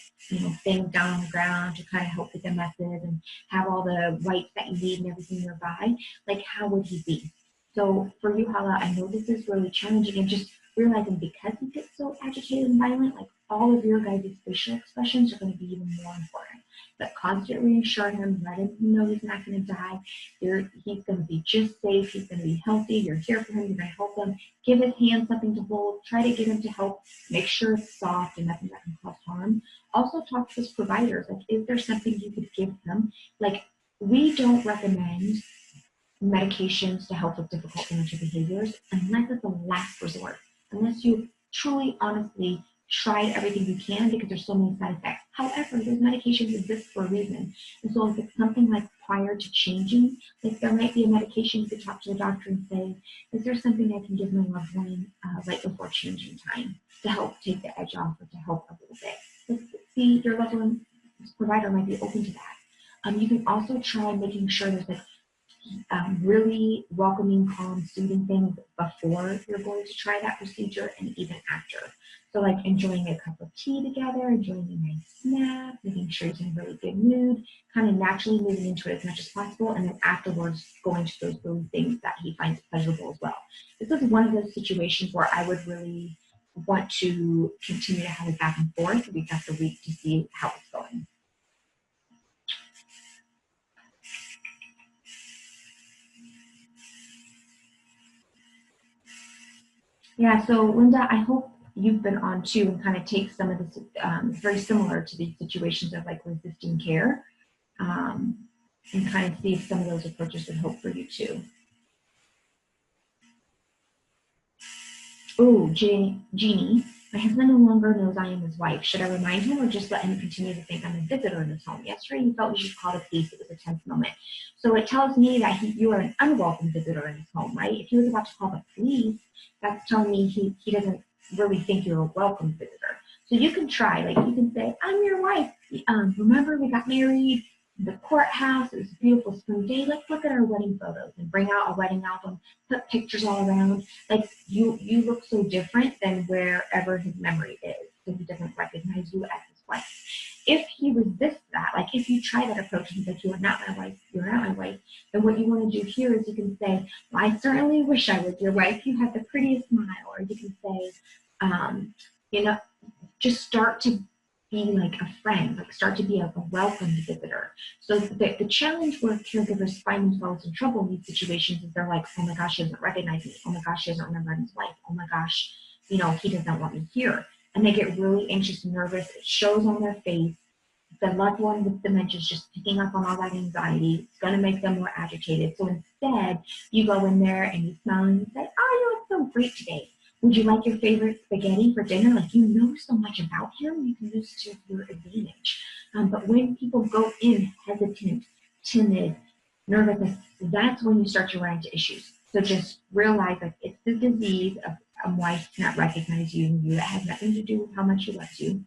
things down on the ground to kind of help with the messes and have all the wipes that you need and everything nearby, like, how would he be? So for you, Hala, I know this is really challenging, and just realizing because he gets so agitated and violent, like, all of your guys' facial expressions are going to be even more important. But constantly reassure him, let him know he's not going to die. He's going to be just safe. He's going to be healthy. You're here for him. You're going to help him. Give his hand something to hold. Try to get him to help. Make sure it's soft and nothing that can cause harm. Also talk to his providers. Like, is there something you could give him? Like, we don't recommend medications to help with difficult dementia behaviors unless it's a last resort. Unless you truly, honestly tried everything you can, because there's so many side effects. However, those medications exist for a reason. And so if it's something like prior to changing, like, there might be a medication you could talk to the doctor and say, is there something I can give my loved one right before changing time to help take the edge off or to help a little bit? Let's see, your loved one's provider might be open to that. You can also try making sure there's, like, really welcoming, calm, soothing things before you're going to try that procedure and even after. So like enjoying a cup of tea together, enjoying a nice snack, making sure he's in a really good mood, kind of naturally moving into it as much as possible, and then afterwards going to those things that he finds pleasurable as well. This is one of those situations where I would really want to continue to have it back and forth week after week to see how it's going. Yeah, so Linda, I hope you've been on too and kind of take some of this, very similar to these situations of like resisting care, and kind of see if some of those approaches would help for you too. Oh, Jeannie, my husband no longer knows I am his wife. Should I remind him or just let him continue to think I'm a visitor in his home? Yesterday, he felt we should call the police. It was a tense moment. So it tells me that you are an unwelcome visitor in his home, right? If he was about to call the police, that's telling me he doesn't really think you're a welcome visitor. So you can try, like you can say, I'm your wife. Remember we got married in the courthouse. It was a beautiful spring day. Let's look at our wedding photos and bring out a wedding album, put pictures all around. Like you look so different than wherever his memory is, so he doesn't recognize you as his wife. If he resists that, like if you try that approach and he's like, you are not my wife, you're not my wife, then what you want to do here is you can say, well, I certainly wish I was your wife. You have the prettiest smile. Or you can say, you know, just start to be like a friend, like start to be a welcome visitor. So the challenge where caregivers find themselves in trouble in these situations is they're like, oh my gosh, he doesn't recognize me. Oh my gosh, he doesn't remember his wife. Oh my gosh, he doesn't want me here. And they get really anxious and nervous. It shows on their face. The loved one with dementia is just picking up on all that anxiety. It's going to make them more agitated. So instead, you go in there and you smile and you say, oh, you look so great today. Would you like your favorite spaghetti for dinner? Like, you know so much about him, you can use it to your advantage. But when people go in hesitant, timid, nervous, that's when you start to run into issues. So just realize that it's the disease of a wife not recognize you and you. That has nothing to do with how much he loves you.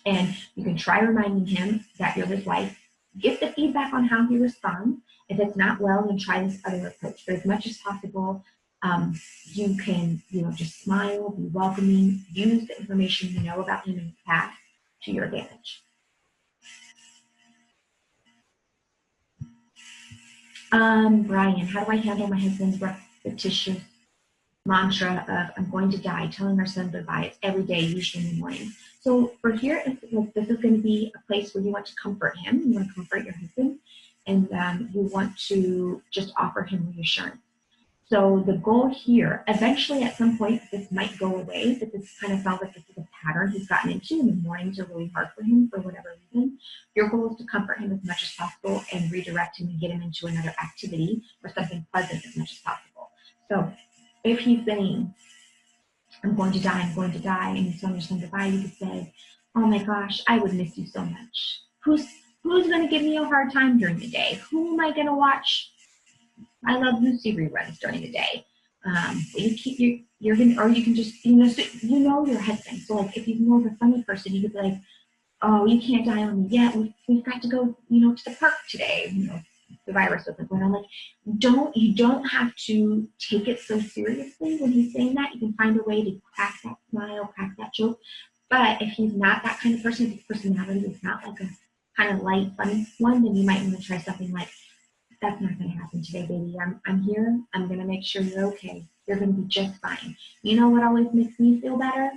And you can try reminding him that you're his wife. Get the feedback on how he responds. If it's not well, then try this other approach. But as much as possible, you can, just smile, be welcoming, use the information you know about him in the past to your advantage. Brian, how do I handle my husband's repetitious mantra of I'm going to die, telling our son goodbye? It's every day, usually in the morning. So for here, this is going to be a place where you want to comfort him, you want to comfort your husband, and you want to just offer him reassurance. So the goal here, eventually at some point, this might go away, but this kind of sounds like this is a pattern he's gotten into, and the mornings are really hard for him for whatever reason. Your goal is to comfort him as much as possible and redirect him and get him into another activity or something pleasant as much as possible. So if he's saying, I'm going to die, and he's telling your son goodbye, you could say, oh my gosh, I would miss you so much. Who's going to give me a hard time during the day? Who am I going to watch I Love Lucy reruns during the day? You're gonna, or you can just, so your husband. So like, if he's more of a funny person, you could be like, oh, you can't die on me yet. We've got to go, to the park today. The virus wasn't going on. Like, you don't have to take it so seriously when he's saying that. You can find a way to crack that smile, crack that joke. But if he's not that kind of person, if his personality is not like a kind of light, funny one, then you might want to try something like, that's not going to happen today, baby. I'm here. I'm going to make sure you're okay. You're going to be just fine. You know what always makes me feel better?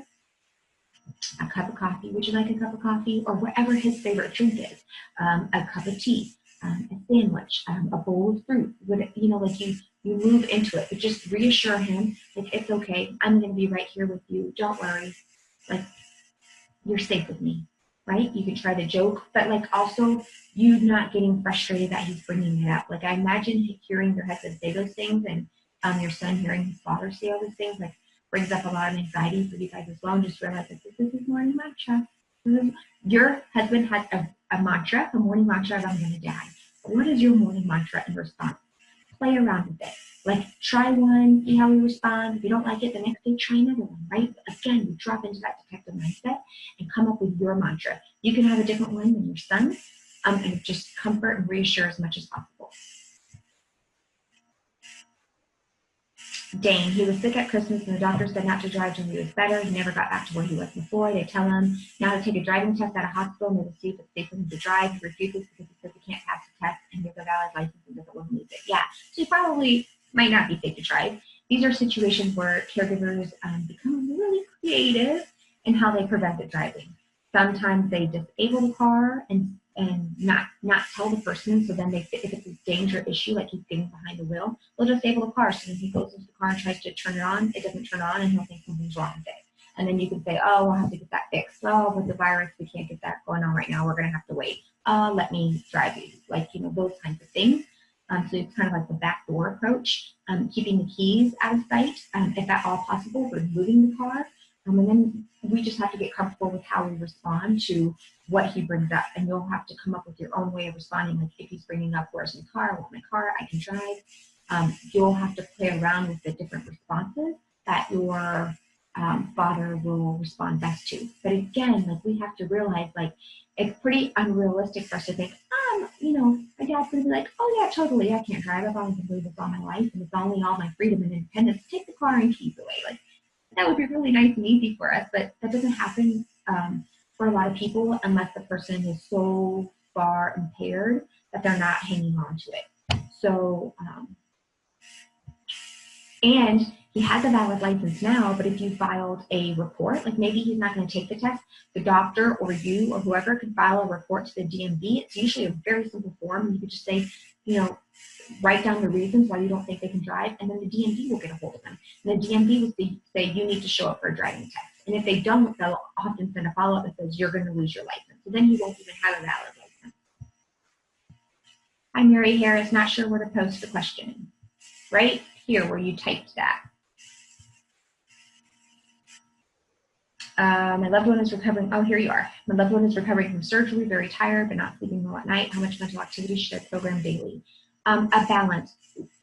A cup of coffee. Would you like a cup of coffee? Or whatever his favorite drink is. A cup of tea, a sandwich, a bowl of fruit. Like you move into it, but just reassure him, like, it's okay. I'm going to be right here with you. Don't worry. Like, you're safe with me. Right? You can try to joke, but like also you not getting frustrated that he's bringing it up. Like, I imagine hearing your husband say those things and your son hearing his father say all those things, like, brings up a lot of anxiety for you guys as well. And just realize that this is his morning mantra. Your husband has a mantra, a morning mantra of I'm going to die. What is your morning mantra in response? Play around with it. Like, try one, see how we respond. If you don't like it, the next day try another one, right? Again, you drop into that detective mindset and come up with your mantra. You can have a different one than your son's, and just comfort and reassure as much as possible. Dane, he was sick at Christmas and the doctor said not to drive till he was better. He never got back to where he was before. They tell him now to take a driving test at a hospital and they will see if it's safe for him to drive. He refuses because he says he can't pass the test and he has a valid license and doesn't want to lose it. Yeah, so he probably might not be safe to drive. These are situations where caregivers become really creative in how they prevent the driving. Sometimes they disable the car and not tell the person. So then if it's a danger issue, like he's getting behind the wheel, they'll disable the car. So when he goes into the car and tries to turn it on, it doesn't turn on and he'll think something's wrong with it. And then you can say, oh, we'll have to get that fixed. Oh, with the virus, we can't get that going on right now. We're going to have to wait. Let me drive you. Like, those kinds of things. So it's kind of like the backdoor approach, keeping the keys out of sight, if at all possible, removing the car. And then we just have to get comfortable with how we respond to what he brings up. And you'll have to come up with your own way of responding. Like if he's bringing up, where's my car? I want my car. I can drive. You'll have to play around with the different responses that your father will respond best to. But again, like we have to realize, like it's pretty unrealistic for us to think, my dad's gonna be like, oh yeah, totally, I can't drive. I've always been doing this all my life, and it's only all my freedom and independence. Take the car and keys away. Like that would be really nice and easy for us, but that doesn't happen for a lot of people unless the person is so far impaired that they're not hanging on to it. So, and he has a valid license now, but if you filed a report, like maybe he's not going to take the test, the doctor or you or whoever could file a report to the DMV. It's usually a very simple form. You could just say, write down the reasons why you don't think they can drive, and then the DMV will get a hold of them. And the DMV will say, you need to show up for a driving test. And if they don't, they'll often send a follow-up that says, you're going to lose your license. So then you won't even have a valid license. Hi, Mary Harris, not sure where to post the question. Right here where you typed that. My loved one is recovering. Oh, here you are. My loved one is recovering from surgery, very tired, but not sleeping well at night. How much mental activity should I program daily? A balance.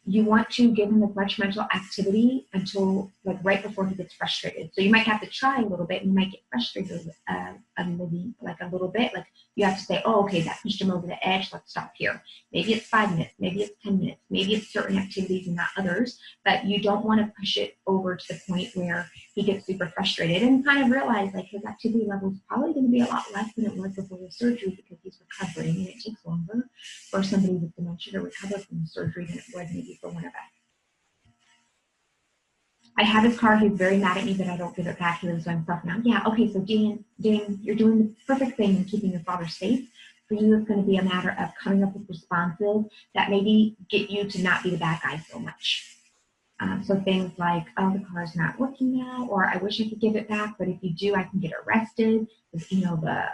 You want to give him as much mental activity until like right before he gets frustrated. So you might have to try a little bit and you might get frustrated a little bit. Like you have to say, oh, okay, that pushed him over the edge. Let's stop here. Maybe it's 5 minutes, maybe it's 10 minutes, maybe it's certain activities and not others, but you don't want to push it over to the point where he gets super frustrated and kind of realize like his activity level is probably going to be a lot less than it was before the surgery because he's recovering and it takes longer for somebody with dementia to recover from the surgery than it was maybe for one of us. I have his car. He's very mad at me that I don't give it back. He lives by himself now. Yeah, okay, so Dan, you're doing the perfect thing in keeping your father safe. For you, it's going to be a matter of coming up with responses that maybe get you to not be the bad guy so much. So things like, oh, the car's not working now, or I wish I could give it back, but if you do, I can get arrested. The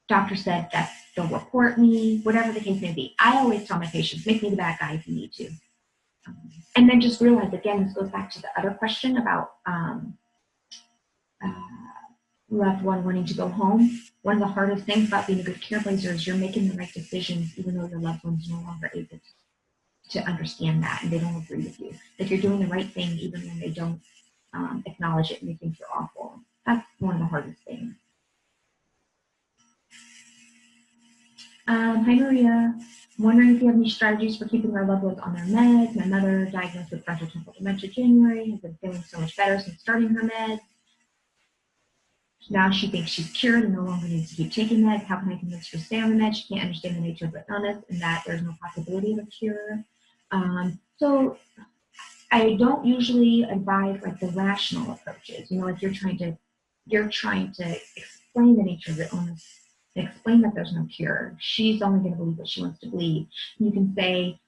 doctor said that they'll report me, whatever the case may be. I always tell my patients, make me the bad guy if you need to. And then just realize, again, this goes back to the other question about loved one wanting to go home. One of the hardest things about being a good careplacer is you're making the right decisions, even though your loved one's no longer able to understand that and they don't agree with you. Like you're doing the right thing even when they don't acknowledge it and they think you're awful. That's one of the hardest things. Hi, Maria. I'm wondering if you have any strategies for keeping our loved ones on their meds. My mother, diagnosed with frontotemporal dementia January, has been feeling so much better since starting her meds. Now she thinks she's cured and no longer needs to keep taking meds. How can I convince her to stay on the meds? She can't understand the nature of the illness and that there's no possibility of a cure. So I don't usually advise like the rational approaches. Like you're trying to explain the nature of the illness, explain that there's no cure. She's only going to believe what she wants to believe. You can say,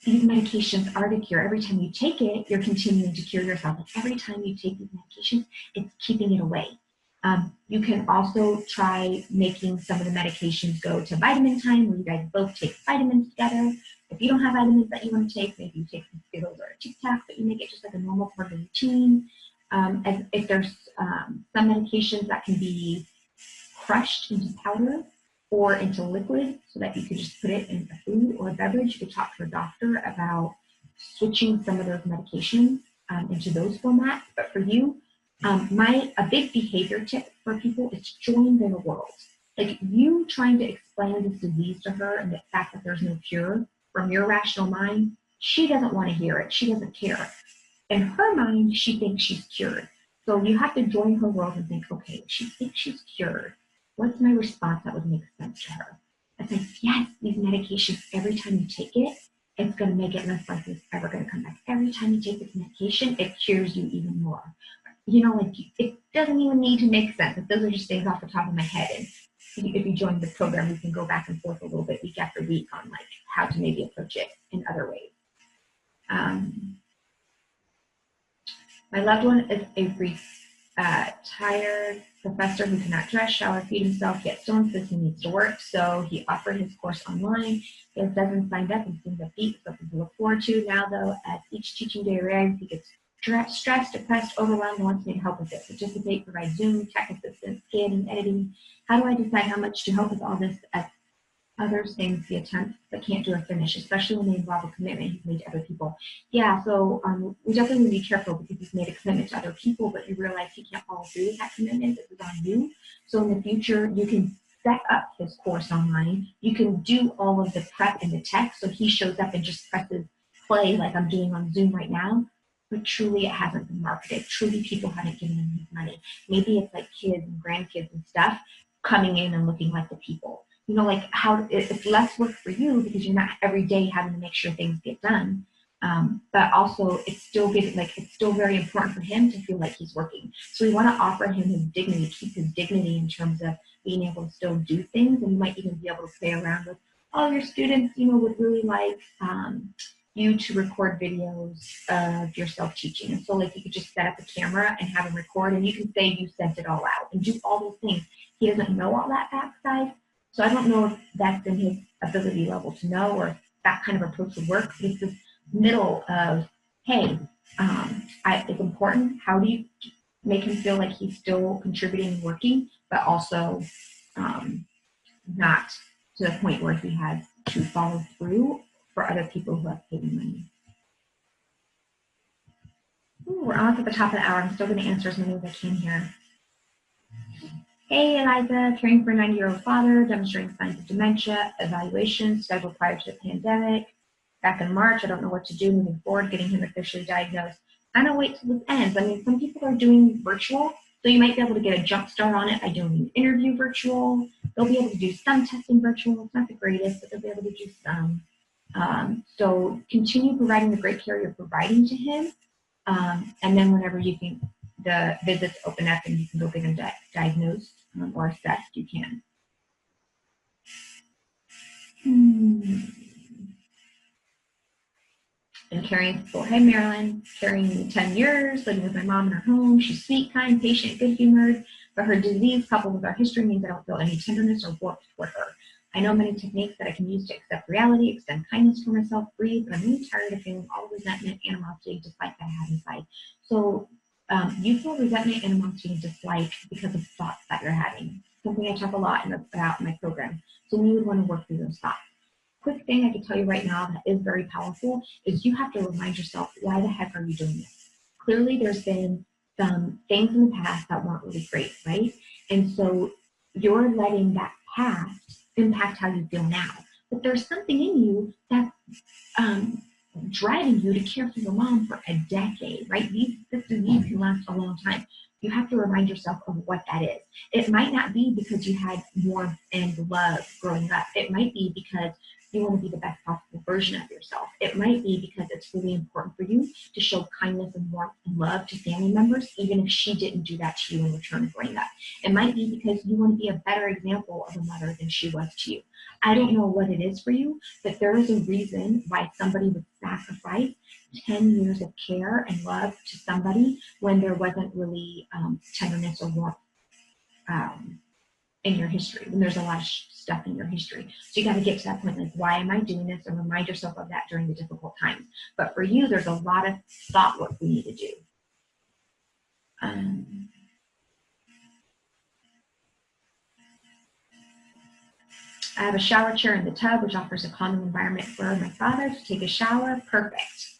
these medications are the cure. Every time you take it, you're continuing to cure yourself. Like every time you take these medications, it's keeping it away. You can also try making some of the medications go to vitamin time, where you guys both take vitamins together. If you don't have vitamins that you want to take, maybe you take some Skittles or a Tic Tac, but you make it just like a normal part of the routine. If there's some medications that can be crushed into powder or into liquid so that you could just put it in a food or a beverage, you could talk to a doctor about switching some of those medications into those formats. But for you, a big behavior tip for people is join their world. Like you trying to explain this disease to her and the fact that there's no cure from your rational mind She doesn't want to hear it. She doesn't care. In her mind, she thinks she's cured. So you have to join her world and think, okay, she thinks she's cured. What's my response that would make sense to her? It's like, yes, these medications, every time you take it, it's going to make it less likely it's ever going to come back. Every time you take this medication, it cures you even more. You know, like it doesn't even need to make sense. If those are just things off the top of my head. And if you join the program, we can go back and forth a little bit week after week on like how to maybe approach it in other ways. My loved one is a retired professor who cannot dress, shower, feed himself, yet still insists he needs to work. So he offered his course online. He has dozens signed up and seems upbeat, something to look forward to. Now, though, as each teaching day arrives, he gets stressed, depressed, overwhelmed, and wants me to help with it. Participate, provide Zoom, tech assistance, scanning, editing. How do I decide how much to help with all this as others things the attempt but can't do or finish, especially when they involve a commitment he's made to other people? Yeah, so we definitely need to be careful because he's made a commitment to other people, but you realize he can't follow through with that commitment. This is on you. So in the future, you can set up his course online. You can do all of the prep and the tech so he shows up and just presses play like I'm doing on Zoom right now. But truly, it hasn't been marketed. Truly, people haven't given him his money. Maybe it's like kids and grandkids and stuff coming in and looking like the people. You know, like how it's less work for you because you're not every day having to make sure things get done. But also it's still it's still very important for him to feel like he's working. So we want to offer him his dignity, keep his dignity in terms of being able to still do things. And you might even be able to play around with, oh, your students, you know, would really like you to record videos of yourself teaching. And so like you could just set up a camera and have him record and you can say you sent it all out and do all those things. He doesn't know all that backside. So I don't know if that's in his ability level to know or if that kind of approach would work. But it's this middle of, hey, it's important. How do you make him feel like he's still contributing and working, but also not to the point where he has to follow through for other people who have paid him money. Ooh, we're almost at the top of the hour. I'm still going to answer as many as I can here. Hey, Eliza, caring for a 90-year-old father, demonstrating signs of dementia, evaluation scheduled prior to the pandemic. Back in March, I don't know what to do moving forward, getting him officially diagnosed. I don't wait till this ends. I mean, some people are doing virtual, so you might be able to get a jump start on it by doing an interview virtual. They'll be able to do some testing virtual. It's not the greatest, but they'll be able to do some. So continue providing the great care you're providing to him. And then whenever you think the visits open up and you can go get him diagnosed or assessed, you can. Been caring for, hey Marilyn, carrying 10 years, living with my mom in her home. She's sweet, kind, patient, good-humored, but her disease coupled with our history means I don't feel any tenderness or warmth toward her. I know many techniques that I can use to accept reality, extend kindness for myself, breathe, but I'm really tired of feeling all the resentment, animosity, dislike that I have inside. So you feel resentment, animosity, and dislike because of thoughts that you're having. Something I talk a lot about in my program. So you would want to work through those thoughts. Quick thing I can tell you right now that is very powerful is you have to remind yourself, why the heck are you doing this? Clearly there's been some things in the past that weren't really great, right? And so you're letting that past impact how you feel now. But there's something in you that's driving you to care for your mom for a decade, right? This disease can last a long time. You have to remind yourself of what that is. It might not be because you had warmth and love growing up. It might be because you want to be the best possible version of yourself. It might be because it's really important for you to show kindness and warmth and love to family members, even if she didn't do that to you in return growing up. It might be because you want to be a better example of a mother than she was to you. I don't know what it is for you, but there is a reason why somebody would sacrifice 10 years of care and love to somebody when there wasn't really tenderness or warmth in your history, when there's a lot of stuff in your history. So you got to get to that point, like, why am I doing this? And remind yourself of that during the difficult times. But for you, there's a lot of thought work we need to do. I have a shower chair in the tub, which offers a calming environment for my father to take a shower. Perfect.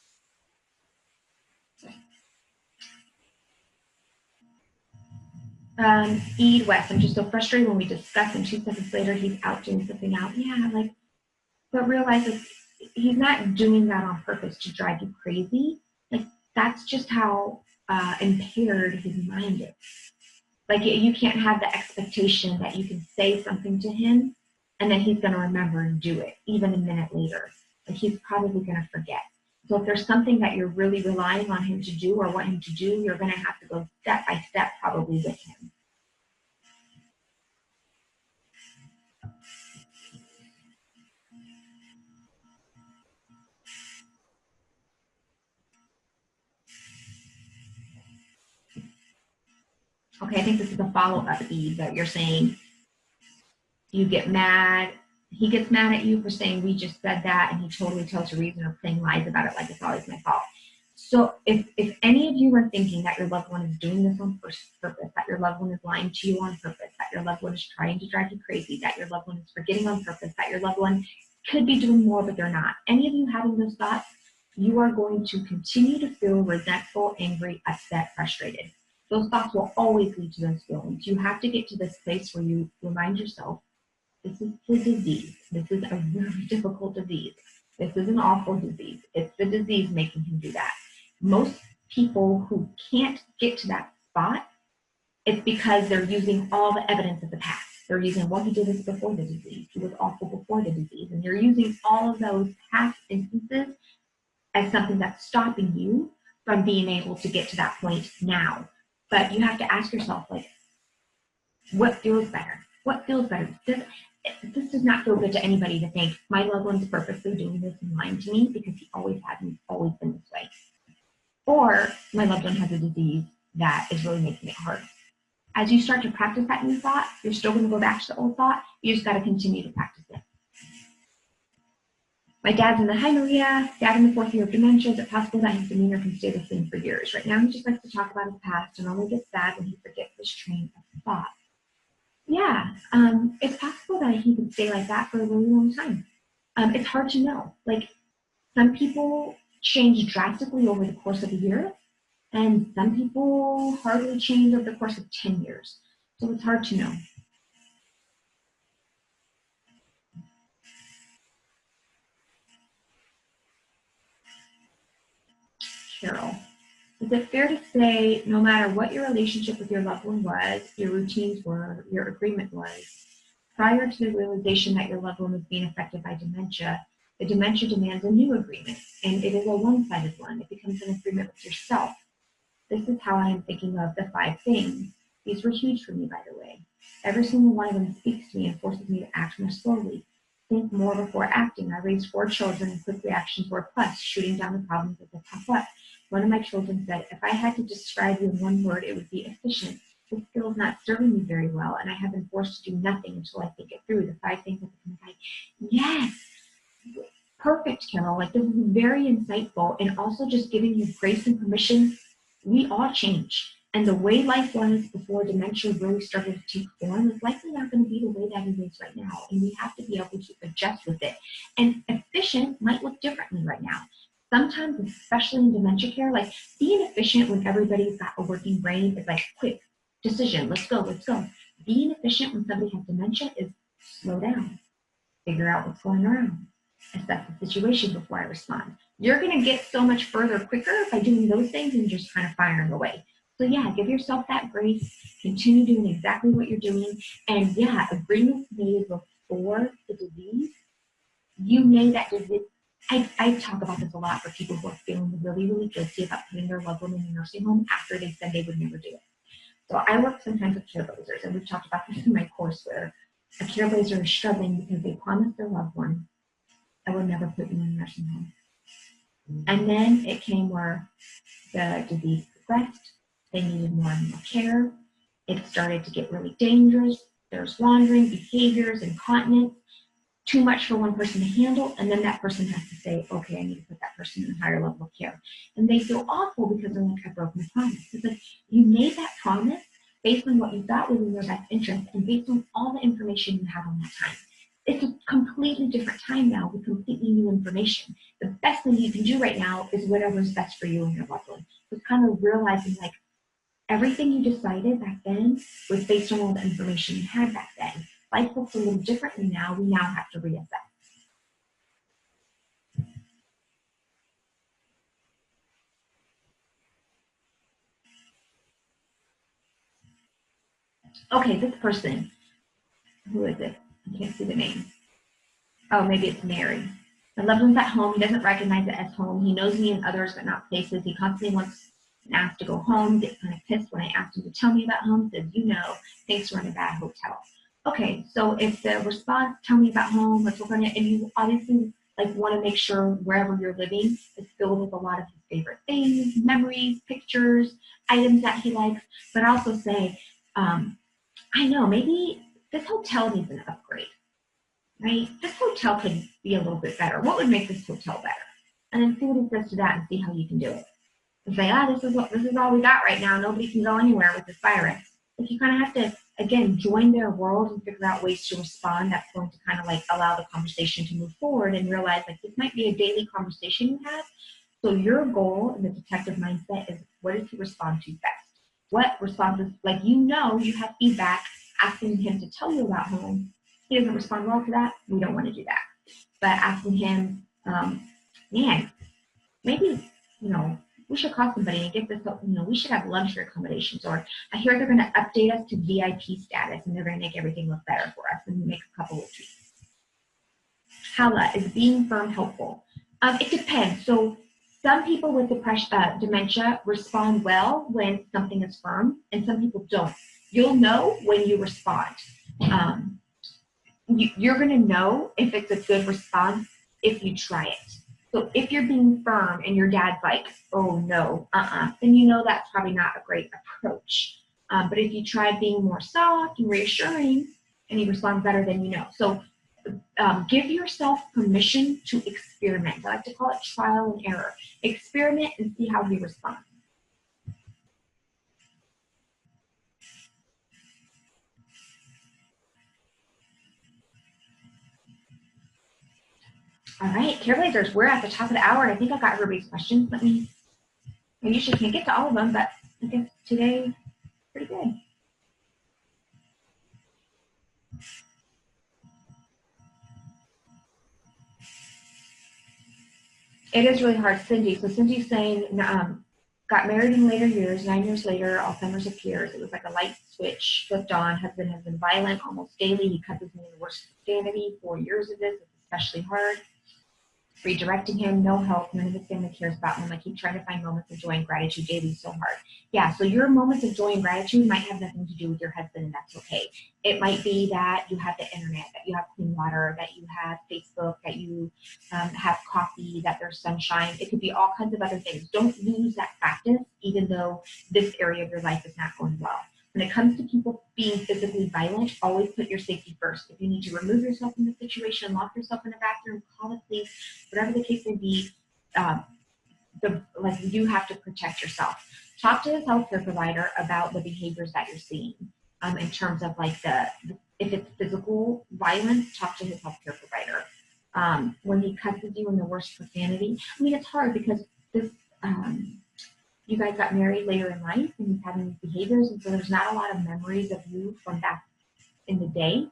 Eid West, I'm just so frustrated when we discuss and 2 seconds later he's out doing something out. Yeah, like, but realize he's not doing that on purpose to drive you crazy. Like, that's just how impaired his mind is. Like, you can't have the expectation that you can say something to him and then he's going to remember and do it, even a minute later. Like, he's probably going to forget. So if there's something that you're really relying on him to do or want him to do, you're going to have to go step by step, probably with him. Okay, I think this is a follow-up, Eve, that you're saying you get mad. He gets mad at you for saying we just said that, and he totally tells a reason or playing lies about it like it's always my fault. So if any of you are thinking that your loved one is doing this on purpose, that your loved one is lying to you on purpose, that your loved one is trying to drive you crazy, that your loved one is forgetting on purpose, that your loved one could be doing more but they're not, any of you having those thoughts, you are going to continue to feel resentful, angry, upset, frustrated. Those thoughts will always lead to those feelings. You have to get to this place where you remind yourself, this is the disease. This is a really difficult disease. This is an awful disease. It's the disease making him do that. Most people who can't get to that spot, it's because they're using all the evidence of the past. They're using, well, he did this before the disease. He was awful before the disease. And you're using all of those past instances as something that's stopping you from being able to get to that point now. But you have to ask yourself, like, what feels better? What feels better? This does not feel good to anybody to think my loved one's purposely doing this and lying to me because he always has and he's always been this way. Or my loved one has a disease that is really making it hard. As you start to practice that new thought, you're still going to go back to the old thought. You just got to continue to practice it. My dad's in the, hi Maria, dad in the 4th year of dementia. Is it possible that his demeanor can stay the same for years? Right now he just likes to talk about his past and only gets sad when he forgets his train of thought. Yeah, it's possible that he could stay like that for a really long time. It's hard to know. Like, some people change drastically over the course of a year, and some people hardly change over the course of 10 years. So it's hard to know. Carol, is it fair to say no matter what your relationship with your loved one was, your routines were, your agreement was, prior to the realization that your loved one was being affected by dementia, the dementia demands a new agreement, and it is a one-sided one. It becomes an agreement with yourself. This is how I am thinking of the 5 things. These were huge for me, by the way. Every single one of them speaks to me and forces me to act more slowly. Think more before acting. I raised 4 children, and quick reactions were a plus, shooting down the problems as they pop up. One of my children said, if I had to describe you in one word, it would be efficient. This skill is not serving me very well, and I have been forced to do nothing until I think it through. The 5 things have become like, yes, perfect, Carol. Like, this is very insightful, and also just giving you grace and permission. We all change, and the way life was before dementia really started to take form is likely not going to be the way that it is right now, and we have to be able to adjust with it. And efficient might look differently right now. Sometimes, especially in dementia care, like, being efficient when everybody's got a working brain is like, quick decision, let's go, let's go. Being efficient when somebody has dementia is slow down, figure out what's going on, assess the situation before I respond. You're going to get so much further quicker by doing those things and just kind of firing away. So yeah, give yourself that grace, continue doing exactly what you're doing, and yeah, agreements made before the disease, you made that disease. I talk about this a lot for people who are feeling really, really guilty about putting their loved one in a nursing home after they said they would never do it. So I work sometimes with trailblazers, and we've talked about this in my course, where a trailblazer is struggling because they promised their loved one, I would never put you in a nursing home. And then it came where the disease progressed, they needed more and more care, it started to get really dangerous, there's wandering behaviors, incontinence, too much for one person to handle, and then that person has to say, okay, I need to put that person in a higher level of care. And they feel awful because they're like, I broke my promise. It's like, you made that promise based on what you thought was in your best interest and based on all the information you had on that time. It's a completely different time now with completely new information. The best thing you can do right now is whatever's best for you and your loved one. It's kind of realizing, like, everything you decided back then was based on all the information you had back then. Life looks a little differently now. We now have to reassess. Okay, this person, who is it? I can't see the name. Oh, maybe it's Mary. My loved one's at home. He doesn't recognize it as home. He knows me in others, but not places. He constantly wants and asks to go home. Gets kind of pissed when I ask him to tell me about home. Says, you know, thanks, we're in a bad hotel. Okay, so if the response, tell me about home, let's work on it, and you obviously like want to make sure wherever you're living is filled with a lot of his favorite things, memories, pictures, items that he likes, but also say, I know maybe this hotel needs an upgrade, right? This hotel could be a little bit better. What would make this hotel better? And then see what he says to that and see how you can do it. And say, this is all we got right now. Nobody can go anywhere with this virus. If you kind of have to, again, join their world and figure out ways to respond, that's going to kind of like allow the conversation to move forward and realize like this might be a daily conversation you have. So your goal in the detective mindset is, what does he respond to best? What responses, like you have feedback asking him to tell you about home. He doesn't respond well to that. We don't want to do that. But asking him, man, maybe, we should call somebody and get this, we should have luxury accommodations, or I hear they're going to update us to VIP status and they're going to make everything look better for us and make a couple of tweaks. Hala, is being firm helpful? It depends. So some people with dementia respond well when something is firm, and some people don't. You'll know when you respond. You're going to know if it's a good response if you try it. So if you're being firm and your dad's like, oh no, then you know that's probably not a great approach. But if you try being more soft and reassuring and he responds better, then you know. So give yourself permission to experiment. I like to call it trial and error. Experiment and see how he responds. All right, Careblazers, we're at the top of the hour, and I think I got everybody's questions. I usually can't get to all of them, but I guess today, pretty good. It is really hard, Cindy. So Cindy's saying, got married in later years, 9 years later, Alzheimer's appears. It was like a light switch flipped on. Husband has been violent almost daily. He cusses me in the worst insanity. 4 years of this, it's especially hard. Redirecting him, no help. None of his family cares about him. I keep trying to find moments of joy and gratitude daily, so hard. Yeah, so your moments of joy and gratitude might have nothing to do with your husband, and that's okay. It might be that you have the internet, that you have clean water, that you have Facebook, that you have coffee, that there's sunshine. It could be all kinds of other things. Don't lose that practice, even though this area of your life is not going well. When it comes to people being physically violent, always put your safety first. If you need to remove yourself from the situation, lock yourself in a bathroom, call the police, whatever the case may be, you have to protect yourself. Talk to his healthcare provider about the behaviors that you're seeing. In terms of like if it's physical violence, talk to his healthcare provider. When he cusses you in the worst profanity, it's hard because this. You guys got married later in life and he's having these behaviors, and so there's not a lot of memories of you from back in the day,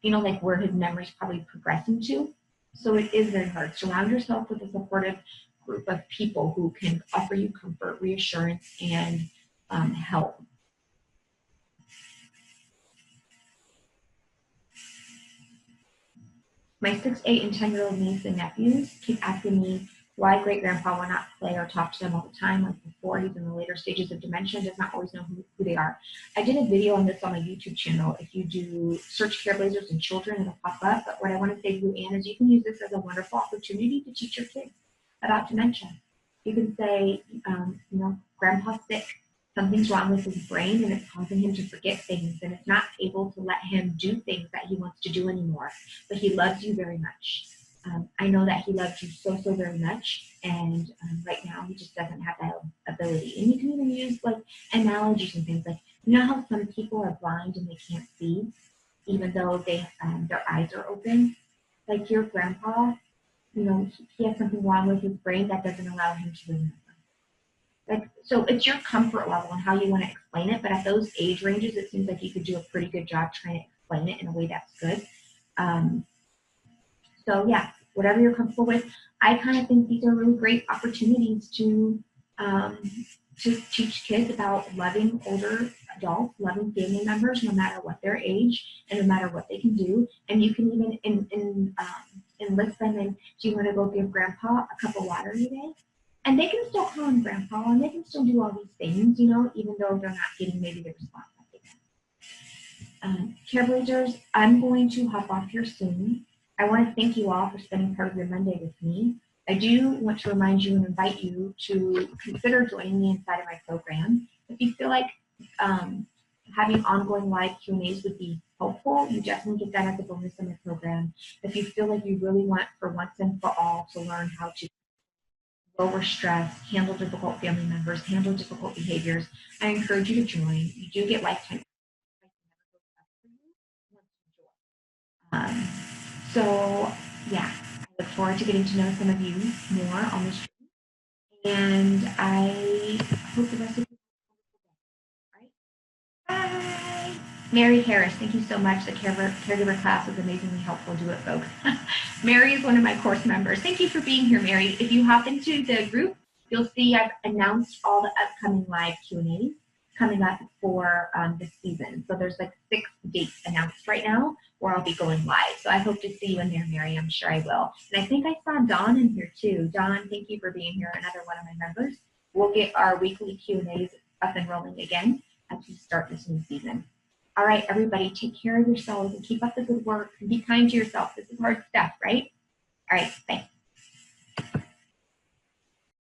like where his memories probably progressing to. So it is very hard. Surround yourself with a supportive group of people who can offer you comfort, reassurance, and help. My 6, 8, and 10-year-old niece and nephews keep asking me why great-grandpa will not play or talk to them all the time like before. He's in the later stages of dementia and does not always know who they are. I did a video on this on my YouTube channel. If you do search Careblazers and children, it'll pop up. But what I want to say to you, Anne, is you can use this as a wonderful opportunity to teach your kids about dementia. You can say, grandpa's sick. Something's wrong with his brain and it's causing him to forget things, and it's not able to let him do things that he wants to do anymore. But he loves you very much. I know that he loves you so very much, and right now he just doesn't have that ability. And you can even use like analogies and things, like how some people are blind and they can't see, even though they their eyes are open. Like your grandpa, he has something wrong with his brain that doesn't allow him to remember. So it's your comfort level and how you want to explain it, but at those age ranges, it seems like you could do a pretty good job trying to explain it in a way that's good. So yeah, whatever you're comfortable with. I kind of think these are really great opportunities to to teach kids about loving older adults, loving family members, no matter what their age and no matter what they can do. And you can even enlist them in, do you want to go give grandpa a cup of water today? And they can still call him grandpa and they can still do all these things, you know, even though they're not getting maybe the response that they can. Trailblazers, I'm going to hop off here soon. I want to thank you all for spending part of your Monday with me. I do want to remind you and invite you to consider joining me inside of my program. If you feel like having ongoing live Q&As would be helpful, you definitely get that as a bonus in my program. If you feel like you really want, for once and for all, to learn how to lower stress, handle difficult family members, handle difficult behaviors, I encourage you to join. You do get lifetime. Um, so, yeah, I look forward to getting to know some of you more on this journey. And I hope the rest of you have a wonderful day. Bye. Mary Harris, thank you so much. The caregiver class was amazingly helpful. Do it, folks. Mary is one of my course members. Thank you for being here, Mary. If you hop into the group, you'll see I've announced all the upcoming live Q&As coming up for this season. So there's like 6 dates announced right now where I'll be going live. So I hope to see you in there, Mary. I'm sure I will. And I think I saw Dawn in here too. Dawn, thank you for being here, another one of my members. We'll get our weekly Q&As up and rolling again as we start this new season. All right, everybody, take care of yourselves and keep up the good work and be kind to yourself. This is hard stuff, right? All right, bye.